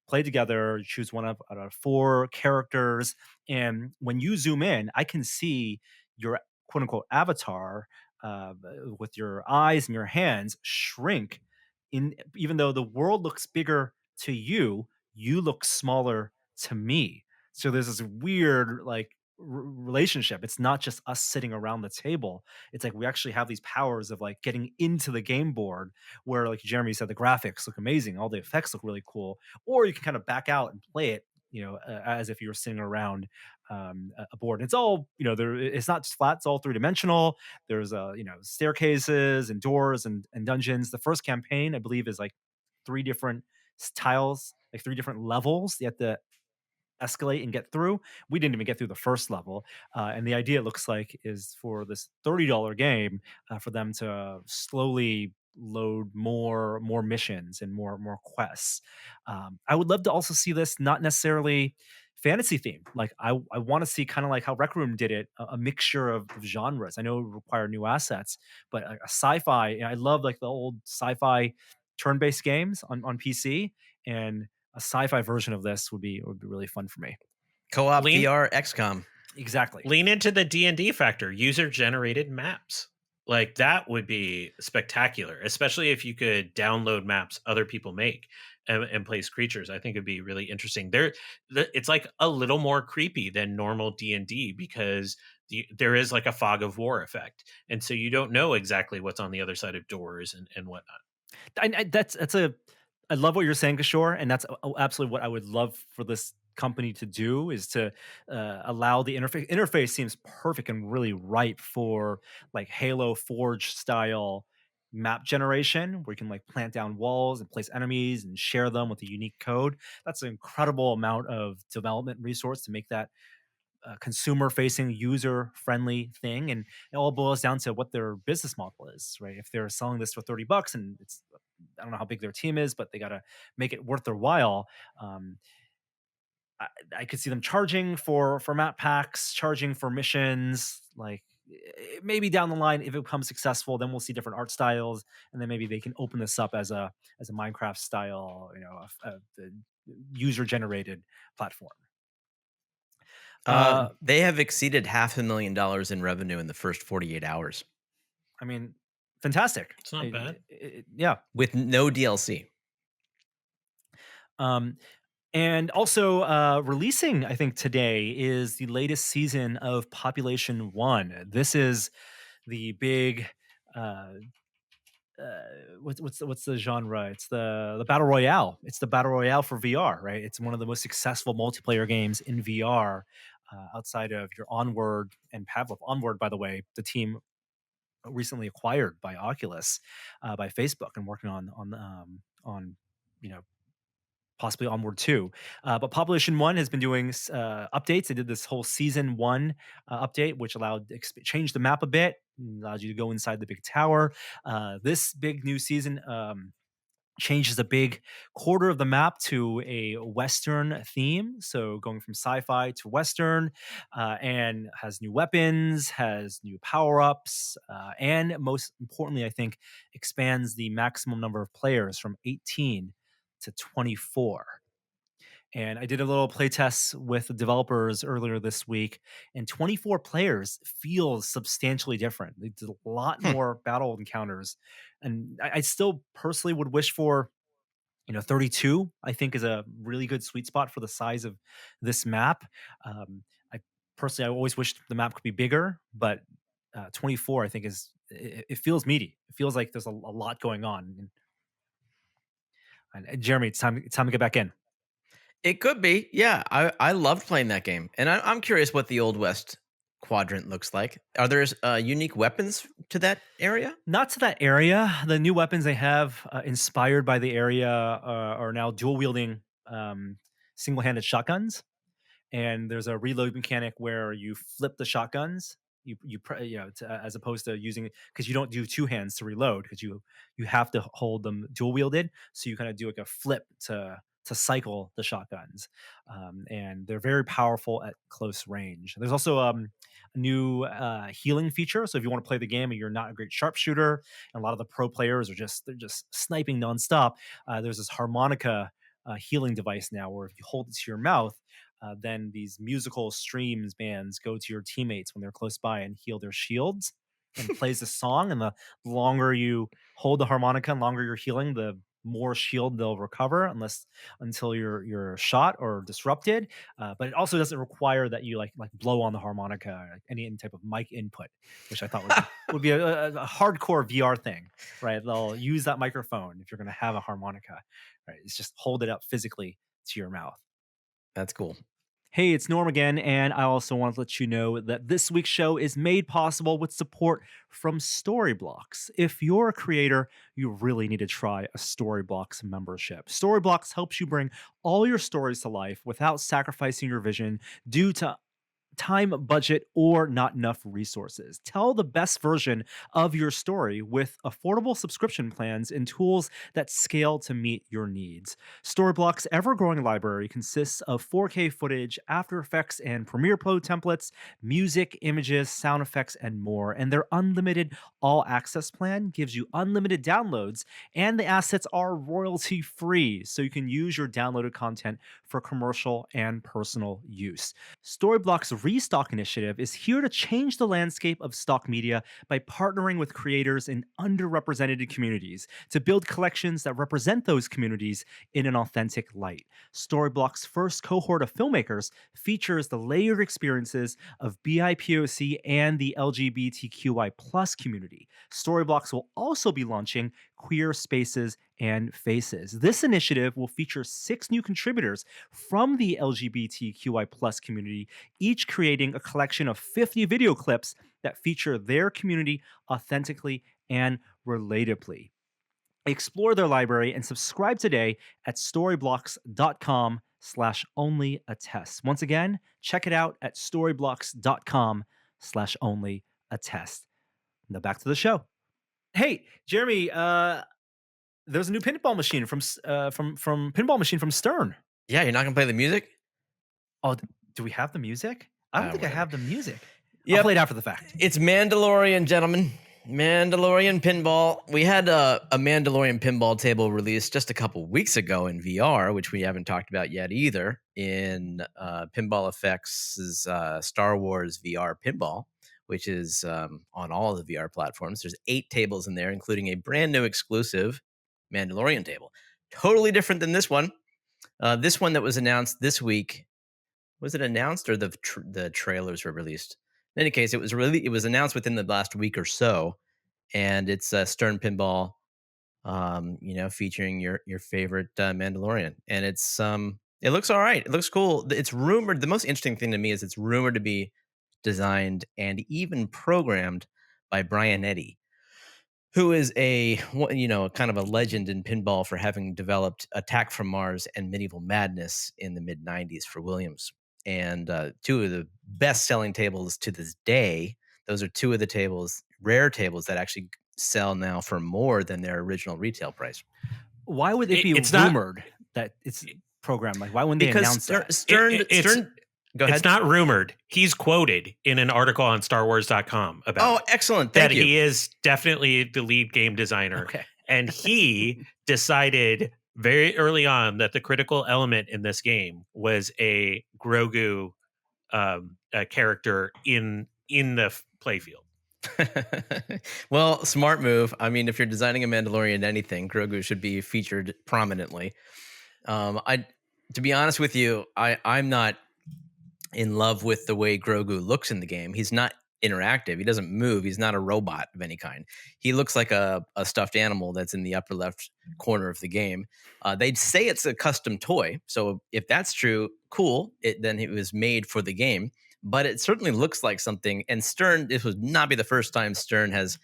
play together, choose one out of 4 characters. And when you zoom in, I can see your quote unquote avatar uh, with your eyes and your hands shrink. Even though the world looks bigger to you, you look smaller to me. So there's this weird like relationship. It's not just us sitting around the table. It's like we actually have these powers of like getting into the game board where, like Jeremy said, the graphics look amazing, all the effects look really cool, or you can kind of back out and play it, as if you were sitting around a board. It's all, it's not just flat; it's all 3 dimensional. There's staircases and doors and dungeons. The first campaign, I believe, is like 3 different tiles, like 3 different levels. You have to escalate and get through. We didn't even get through the first level. And the idea, it looks like, is for this $30 game for them to slowly load more missions and more quests. I would love to also see this not necessarily fantasy themed. Like I want to see kind of like how Rec Room did it, a mixture of genres. I know it would require new assets, but a sci-fi. I love like the old sci-fi turn-based games on PC, and a sci-fi version of this would be really fun for me. Co-op Lean VR XCOM. Exactly. lean into the D&D factor, user generated maps. Like that would be spectacular, especially if you could download maps other people make and place creatures. I think it'd be really interesting. It's like a little more creepy than normal D&D because there is like a fog of war effect, and so you don't know exactly what's on the other side of doors and whatnot. I love what you're saying, Kishore, and that's absolutely what I would love for this company to do, is to allow the interface. Interface seems perfect and really ripe for like Halo Forge style map generation, where you can like plant down walls and place enemies and share them with a unique code. That's an incredible amount of development resource to make that consumer facing, user friendly thing. And it all boils down to what their business model is, right? If they're selling this for $30 and it's I don't know how big their team is, but they got to make it worth their while. Um, I could see them charging for map packs, charging for missions. Like maybe down the line, if it becomes successful, then we'll see different art styles, and then maybe they can open this up as a Minecraft style, a user generated platform. They have exceeded $500,000 in revenue in the first 48 hours. I mean, fantastic. It's not bad. Yeah, with no DLC. And also releasing, I think today is the latest season of Population 1. This is the big what's the genre? It's the battle royale. It's the battle royale for VR, right? It's one of the most successful multiplayer games in VR outside of your Onward and Pavlov. Onward, by the way, the team recently acquired by Oculus, by Facebook, and working on possibly Onward 2. But Population 1 has been doing updates. They did this whole Season 1 update, which allowed change the map a bit, allows you to go inside the big tower. This big new season changes a big quarter of the map to a Western theme. So going from sci-fi to Western, and has new weapons, has new power-ups, and most importantly, I think, expands the maximum number of players from 18 to 24. And I did a little playtest with the developers earlier this week, and 24 players feels substantially different. They did a lot more battle encounters, and I still personally would wish for 32. I think is a really good sweet spot for the size of this map. I personally, I always wished the map could be bigger, but 24, I think it feels meaty. It feels like there's a lot going on. And Jeremy, it's time to get back in. It could be. Yeah, I loved playing that game. And I'm curious what the Old West quadrant looks like. Are there unique weapons to that area? Not to that area. The new weapons they have inspired by the area are now dual wielding single-handed shotguns. And there's a reload mechanic where you flip the shotguns. As opposed to using it, because you don't do two hands to reload, because you have to hold them dual wielded. So you kind of do like a flip to cycle the shotguns, and they're very powerful at close range. There's also a new healing feature. So if you want to play the game and you're not a great sharpshooter, and a lot of the pro players are just sniping nonstop, there's this harmonica healing device now, where if you hold it to your mouth, then these musical streams bands go to your teammates when they're close by and heal their shields, and plays a song. And the longer you hold the harmonica and longer you're healing, the more shield they'll recover, until you're shot or disrupted. But it also doesn't require that you like blow on the harmonica, or any type of mic input, which I thought would be a hardcore VR thing, right? They'll use that microphone if you're going to have a harmonica, right? It's just hold it up physically to your mouth. That's cool. Hey, it's Norm again, and I also want to let you know that this week's show is made possible with support from Storybox. If you're a creator, you really need to try a Storybox membership. Storybox helps you bring all your stories to life without sacrificing your vision due to time, budget, or not enough resources. Tell the best version of your story with affordable subscription plans and tools that scale to meet your needs. Storyblock's ever-growing library consists of 4K footage, After Effects and Premiere Pro templates, music, images, sound effects, and more. And their unlimited all-access plan gives you unlimited downloads, and the assets are royalty-free, so you can use your downloaded content for commercial and personal use. Storyblock's Restock initiative is here to change the landscape of stock media by partnering with creators in underrepresented communities to build collections that represent those communities in an authentic light. Storyblock's first cohort of filmmakers features the layered experiences of BIPOC and the LGBTQI+ community. Storyblocks will also be launching Queer Spaces and Faces. This initiative will feature 6 new contributors from the LGBTQI+ community, each creating a collection of 50 video clips that feature their community authentically and relatably. Explore their library and subscribe today at storyblocks.com/onlyattest. Once again, check it out at storyblocks.com/onlyattest. Now back to the show. Hey, Jeremy, There's a new pinball machine from Pinball Machine from Stern. Yeah, you're not gonna play the music? Oh, do we have the music? I don't think I Whatever. have the music. I'll Yep. play it after the fact. It's Mandalorian, gentlemen. Mandalorian Pinball. We had a Mandalorian Pinball table released just a couple weeks ago in VR, which we haven't talked about yet either, in Pinball Effects' Star Wars VR Pinball, which is on all of the VR platforms. There's 8 tables in there, including a brand new exclusive Mandalorian table. Totally different than this one. This one that was announced this week, was it announced or the trailers were released? In any case, it was announced within the last week or so, and it's Stern Pinball, featuring your favorite Mandalorian, and it looks all right. It looks cool. It's rumored. The most interesting thing to me is it's rumored to be designed and even programmed by Brian Eddy, who is kind of a legend in pinball for having developed Attack from Mars and Medieval Madness in the mid '90s for Williams. And 2 of the best-selling tables to this day. Those are 2 of the rare tables that actually sell now for more than their original retail price. Why would it be It's not- rumored that it's programmed? Like, why wouldn't they announce that? Stern, go ahead. It's not rumored. He's quoted in an article on StarWars.com about Oh, excellent! that Thank you. he is definitely the lead game designer. Okay. And he decided very early on that the critical element in this game was a Grogu character in the playfield. Well, smart move. I mean, if you're designing a Mandalorian anything, Grogu should be featured prominently. To be honest with you, I'm not in love with the way Grogu looks in the game. He's not interactive. He doesn't move. He's not a robot of any kind. He looks like a stuffed animal that's in the upper left corner of the game. They'd say it's a custom toy. So if that's true, cool. Then it was made for the game. But it certainly looks like something. And Stern, this would not be the first time Stern has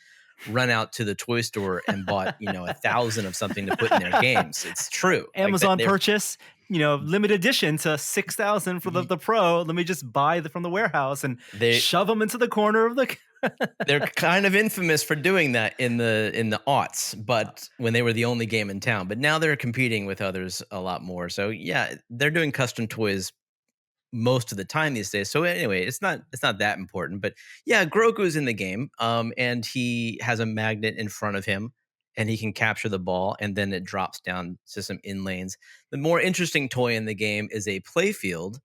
run out to the toy store and bought 1,000 of something to put in their games. It's true. Amazon purchase, limited edition to 6,000 for the Pro. Let me just buy from the warehouse and shove them into the corner of the. They're kind of infamous for doing that in the aughts, but when they were the only game in town. But now they're competing with others a lot more. So yeah, they're doing custom toys most of the time these days. So anyway, it's not that important. But yeah, Grogu's in the game, and he has a magnet in front of him, and he can capture the ball, and then it drops down to some in lanes. The more interesting toy in the game is a playfield.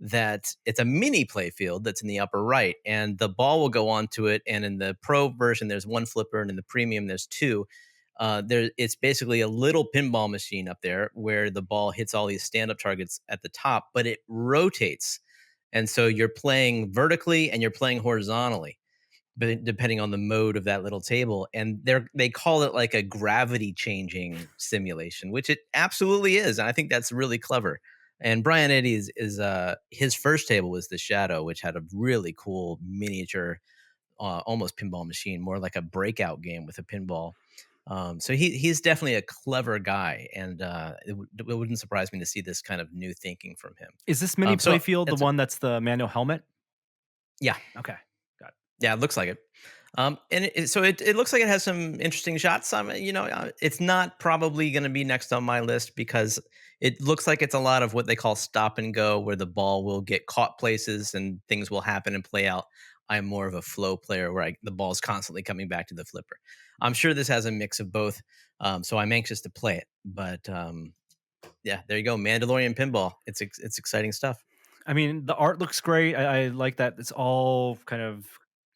It's a mini playfield that's in the upper right, and the ball will go onto it. And in the Pro version, there's 1 flipper, and in the Premium, there's 2. It's basically a little pinball machine up there where the ball hits all these stand-up targets at the top, but it rotates. And so you're playing vertically and you're playing horizontally, but depending on the mode of that little table. And they call it like a gravity changing simulation, which it absolutely is. And I think that's really clever. And Brian Eddy is his first table was the Shadow, which had a really cool miniature, almost pinball machine, more like a breakout game with a pinball. So he's definitely a clever guy, and it wouldn't surprise me to see this kind of new thinking from him. Is this mini playfield the one that's the manual helmet? Yeah. Okay. Got it. Yeah, it looks like it. And it looks like it has some interesting shots. It's not probably going to be next on my list because it looks like it's a lot of what they call stop and go, where the ball will get caught places and things will happen and play out. I'm more of a flow player where the ball's constantly coming back to the flipper. I'm sure this has a mix of both, so I'm anxious to play it. But yeah, there you go, Mandalorian Pinball. It's exciting stuff. I mean, the art looks great. I like that it's all kind of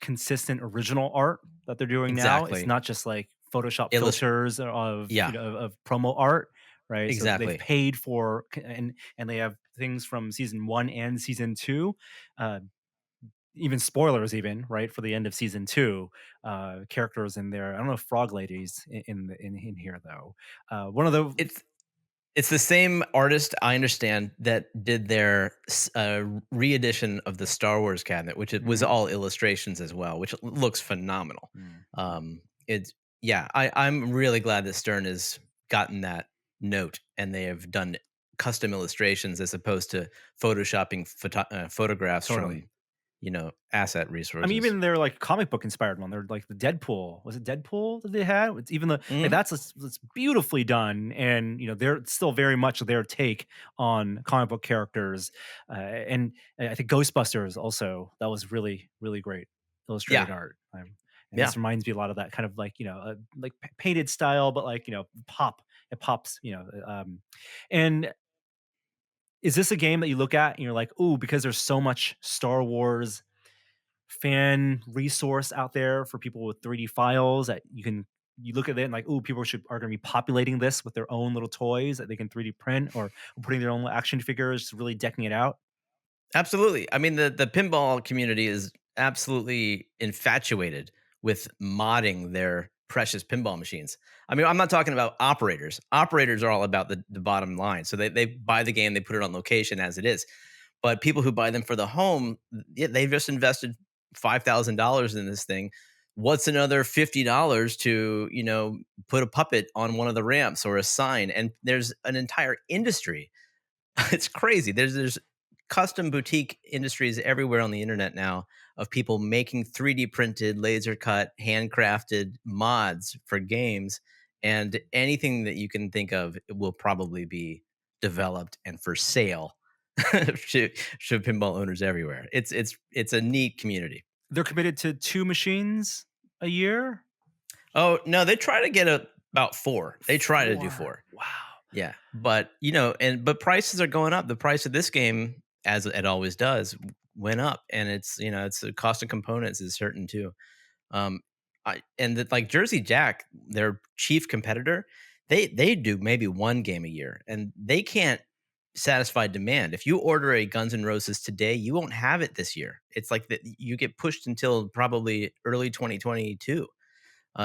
consistent original art that they're doing now. It's not just like Photoshop filters of of promo art, right? Exactly. So they've paid for and they have things from season 1 and season 2. Even spoilers, right, for the end of season 2, characters in there. I don't know if Frog Lady's in here though. One of the it's the same artist, I understand, that did their re-edition of the Star Wars cabinet, which was all illustrations as well, which looks phenomenal. I'm really glad that Stern has gotten that note and they have done custom illustrations as opposed to photoshopping photographs from asset resources. I mean, even their like comic book inspired one. They're like the Deadpool. Was it Deadpool that they had? It's even like, that's beautifully done, and they're still very much their take on comic book characters. And I think Ghostbusters also, that was really really great illustrated art. And this reminds me a lot of that kind of like like painted style, but like it pops. And is this a game that you look at and you're like, ooh, because there's so much Star Wars fan resource out there for people with 3D files that you look at it and like, ooh, people are going to be populating this with their own little toys that they can 3D print or putting their own action figures, really decking it out? Absolutely. I mean, the pinball community is absolutely infatuated with modding their precious pinball machines. I mean, I'm not talking about operators. Operators are all about the bottom line. So they buy the game, they put it on location as it is. But people who buy them for the home, they've just invested $5,000 in this thing. What's another $50 to put a puppet on one of the ramps or a sign? And there's an entire industry. It's crazy. There's custom boutique industries everywhere on the internet now of people making 3D printed, laser cut, handcrafted mods for games, and anything that you can think of will probably be developed and for sale. should pinball owners everywhere. It's a neat community. They're committed to 2 machines a year. Oh no, they try to get about 4. They try to do 4. Wow. Yeah, but but prices are going up. The price of this game, as it always does, went up, and it's the cost of components is certain too. Like Jersey Jack, their chief competitor, they do maybe 1 game a year, and they can't satisfy demand. If you order a Guns N' Roses today, you won't have it this year. It's like that you get pushed until probably early 2022.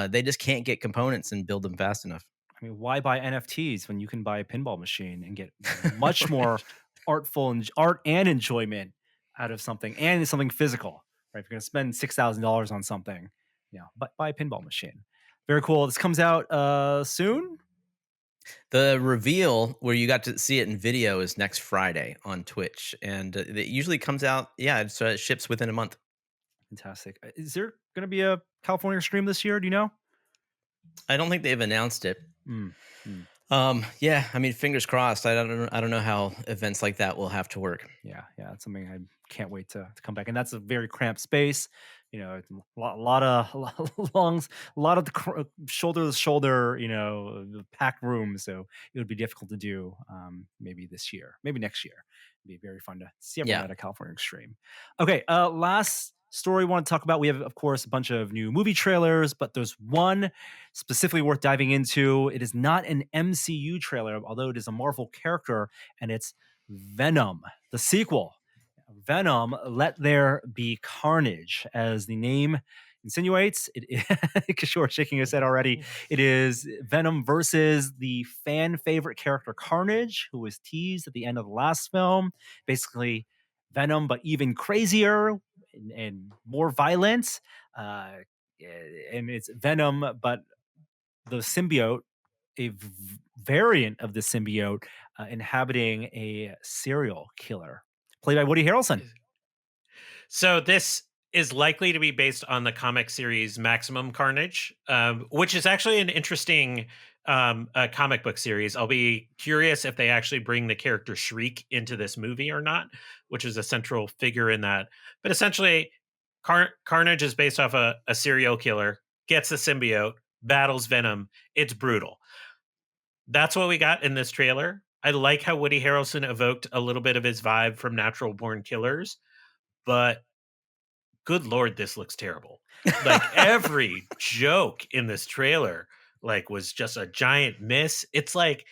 They just can't get components and build them fast enough. I mean, why buy NFTs when you can buy a pinball machine and get much more artful and art and enjoyment out of something, and something physical, right? If you're going to spend $6,000 on something, but buy a pinball machine. Very cool. This comes out soon. The reveal where you got to see it in video is next Friday on Twitch, and it usually comes out. Yeah, it ships within a month. Fantastic. Is there going to be a California stream this year? Do you know? I don't think they've announced it. Yeah, I mean, fingers crossed. I don't know how events like that will have to work. Yeah, it's something I can't wait to come back. And that's a very cramped space. A lot of the shoulder to shoulder, packed rooms. So it would be difficult to do. Maybe this year, maybe next year. It'd be very fun to see everyone at a California Extreme. Okay, last story we want to talk about. We have, of course, a bunch of new movie trailers, but there's one specifically worth diving into. It is not an MCU trailer, although it is a Marvel character, and it's Venom, the sequel. Venom, Let There Be Carnage, as the name insinuates. Kishore shaking his head already. It is Venom versus the fan favorite character Carnage, who was teased at the end of the last film. Basically, Venom, but even crazier and more violent. And it's Venom, but the symbiote, a variant of the symbiote, inhabiting a serial killer played by Woody Harrelson. So this is likely to be based on the comic series Maximum Carnage, which is actually an interesting comic book series. I'll be curious if they actually bring the character Shriek into this movie or not, which is a central figure in that. But essentially, Carnage is based off a serial killer, gets the symbiote, battles Venom. It's brutal. That's what we got in this trailer. I like how Woody Harrelson evoked a little bit of his vibe from Natural Born Killers, but good Lord, this looks terrible. Like every joke in this trailer, was just a giant miss. It's like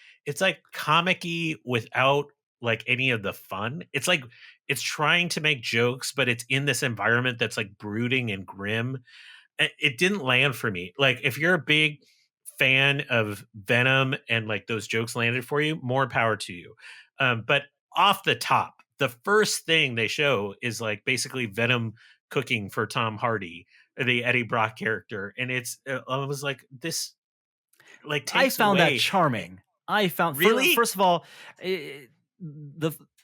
comic-y without like any of the fun. It's like it's trying to make jokes, but it's in this environment that's like brooding and grim. It didn't land for me. Like if you're a big fan of Venom and like those jokes landed for you, more power to you. But off the top, the first thing they show is like basically Venom cooking for Tom Hardy, the Eddie Brock character, and I was like, this like takes I found away. that charming. I found really first of all,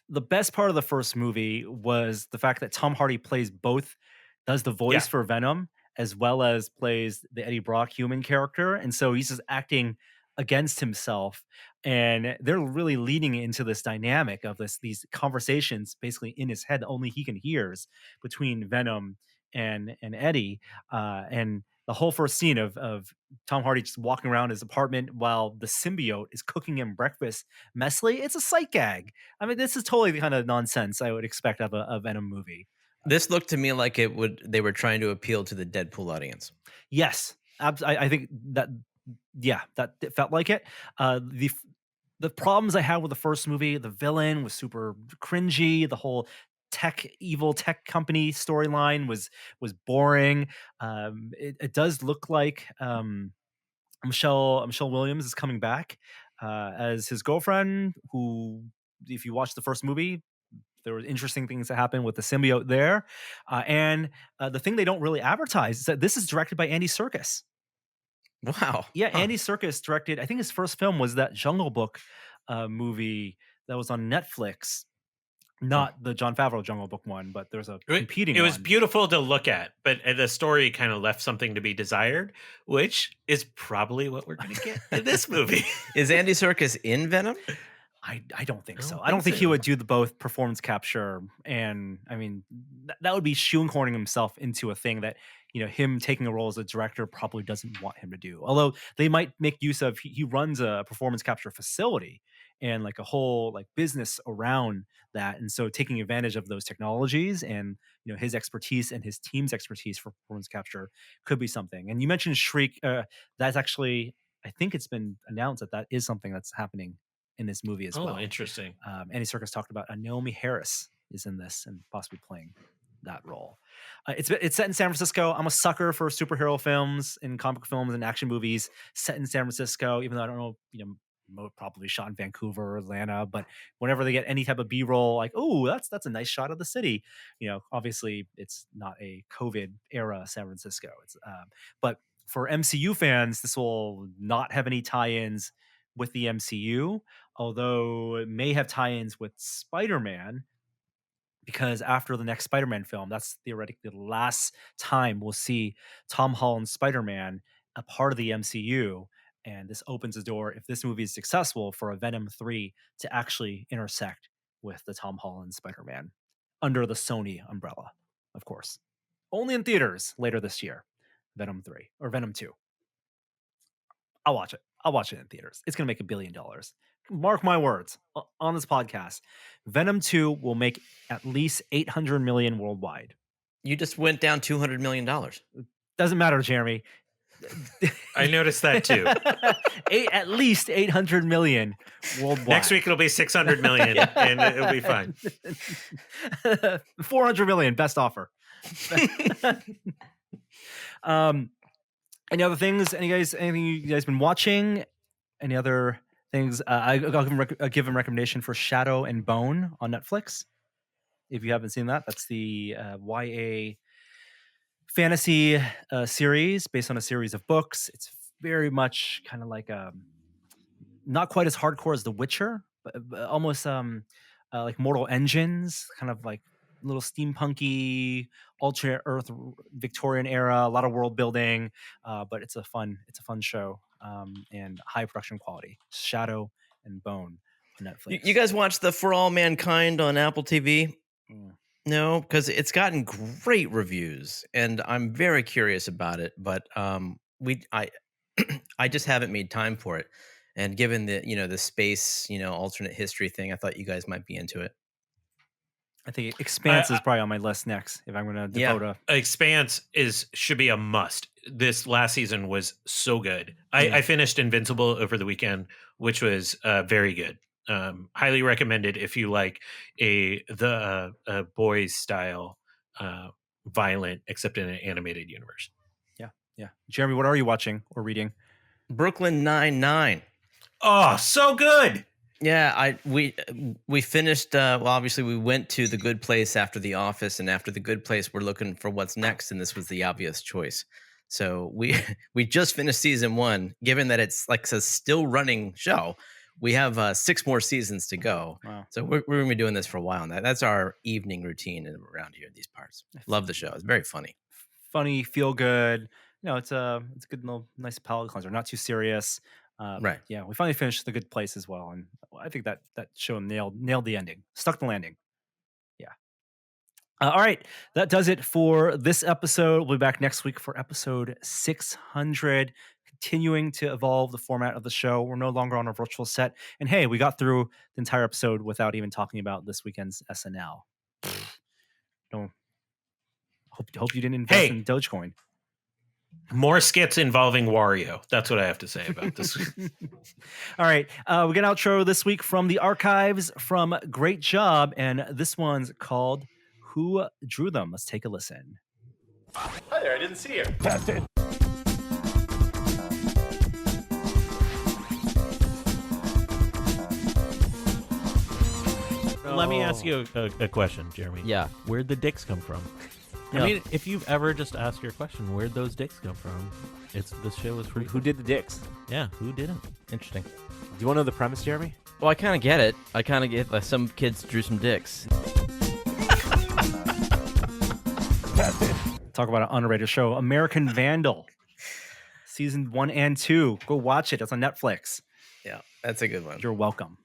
the best part of the first movie was the fact that Tom Hardy does the voice Yeah. for Venom as well as plays the Eddie Brock human character, and so he's just acting against himself, and they're really leading into this dynamic of these conversations basically in his head that only he can hears between Venom and Eddie, and the whole first scene of Tom Hardy just walking around his apartment while the symbiote is cooking him breakfast messily. It's a sight gag. I mean, this is totally the kind of nonsense I would expect of a Venom movie. This looked to me like they were trying to appeal to the Deadpool audience. Yes, I think that, yeah, that it felt like it. The problems I had with the first movie, the villain was super cringy. The whole evil tech company storyline was boring. It does look like Michelle Williams is coming back as his girlfriend. Who, if you watch the first movie, there were interesting things that happened with the symbiote there. And the thing they don't really advertise is that this is directed by Andy Serkis. Wow. Yeah, Andy Serkis directed, I think his first film was that Jungle Book movie that was on Netflix. Not the Jon Favreau Jungle Book one, but there's a competing It was one. beautiful to look at, but the story kind of left something to be desired, which is probably what we're going to get in this movie. Is Andy Serkis in Venom? I don't think so. don't I don't think think he so. would do the both performance capture, and I mean that would be shoehorning himself into a thing that, you know, him taking a role as a director probably doesn't want him to do. Although they might make use of, he runs a performance capture facility and like a whole like business around that, and so taking advantage of those technologies and, you know, his expertise and his team's expertise for performance capture could be something. And you mentioned Shriek. That's actually, I think it's been announced that is something that's happening in this movie as well. Oh, interesting. Andy Serkis talked about Naomi Harris is in this and possibly playing that role. It's set in San Francisco. I'm a sucker for superhero films and comic films and action movies set in San Francisco, even though I don't know, you know, probably shot in Vancouver or Atlanta, but whenever they get any type of B-roll, like, oh, that's a nice shot of the city. You know, obviously it's not a COVID era San Francisco. It's but for MCU fans, this will not have any tie-ins with the MCU, although it may have tie-ins with Spider-Man, because after the next Spider-Man film, that's theoretically the last time we'll see Tom Holland's Spider-Man a part of the MCU. And this opens the door, if this movie is successful, for a Venom 3 to actually intersect with the Tom Holland Spider-Man under the Sony umbrella, of course. Only in theaters later this year, Venom 3 or Venom 2. I'll watch it. I'll watch it in theaters. It's going to make $1 billion. Mark my words on this podcast. Venom 2 will make at least $800 million worldwide. You just went down $200 million. Doesn't matter, Jeremy. I noticed that too. At least 800 million worldwide. Next week it'll be 600 million and it'll be fine. 400 million, best offer. Any other things? Anything you guys been watching? Any other things? I'll give him a recommendation for Shadow and Bone on Netflix. If you haven't seen that, that's the YA fantasy series based on a series of books. It's very much kind of like not quite as hardcore as The Witcher, but almost like Mortal Engines, kind of like a little steampunky, alternate Earth, Victorian era, a lot of world building, but it's a fun show and high production quality. Shadow and Bone on Netflix. You guys watch the For All Mankind on Apple TV? No, because it's gotten great reviews, and I'm very curious about it. But I just haven't made time for it. And given the space alternate history thing, I thought you guys might be into it. I think Expanse is probably on my list next if I'm going to devote Expanse should be a must. This last season was so good. I finished Invincible over the weekend, which was very good. Highly recommended if you like the boys style violent, except in an animated universe. Yeah. Jeremy, what are you watching or reading? Brooklyn Nine-Nine. Oh, so good. Yeah, we finished. Well, obviously, we went to The Good Place after The Office, and after The Good Place, we're looking for what's next, and this was the obvious choice. So we just finished season 1. Given that it's like a still running show, we have 6 more seasons to go. Wow. So we're going to be doing this for a while. And that's our evening routine around here, these parts. Love the show. It's very funny. Funny, feel good. It's a good little nice palate cleanser. Not too serious. Right. Yeah, we finally finished The Good Place as well, and I think that show nailed the ending, stuck the landing. Yeah. All right, that does it for this episode. We'll be back next week for episode 600, continuing to evolve the format of the show. We're no longer on a virtual set, and hey, we got through the entire episode without even talking about this weekend's SNL. Don't hope you didn't invest in Dogecoin. More skits involving Wario. That's what I have to say about this. All right. We get an outro this week from the archives from Great Job. And this one's called Who Drew Them? Let's take a listen. Hi there. I didn't see you. Let me ask you a question, Jeremy. Yeah. Where'd the dicks come from? Yeah. I mean, if you've ever just asked your question, where'd those dicks come from? This show is free. Who did the dicks? Yeah, who didn't? Interesting. Do you want to know the premise, Jeremy? Well, I kind of get it. I kind of get some kids drew some dicks. Talk about an underrated show, American Vandal, season 1 and 2. Go watch it. It's on Netflix. Yeah, that's a good one. You're welcome.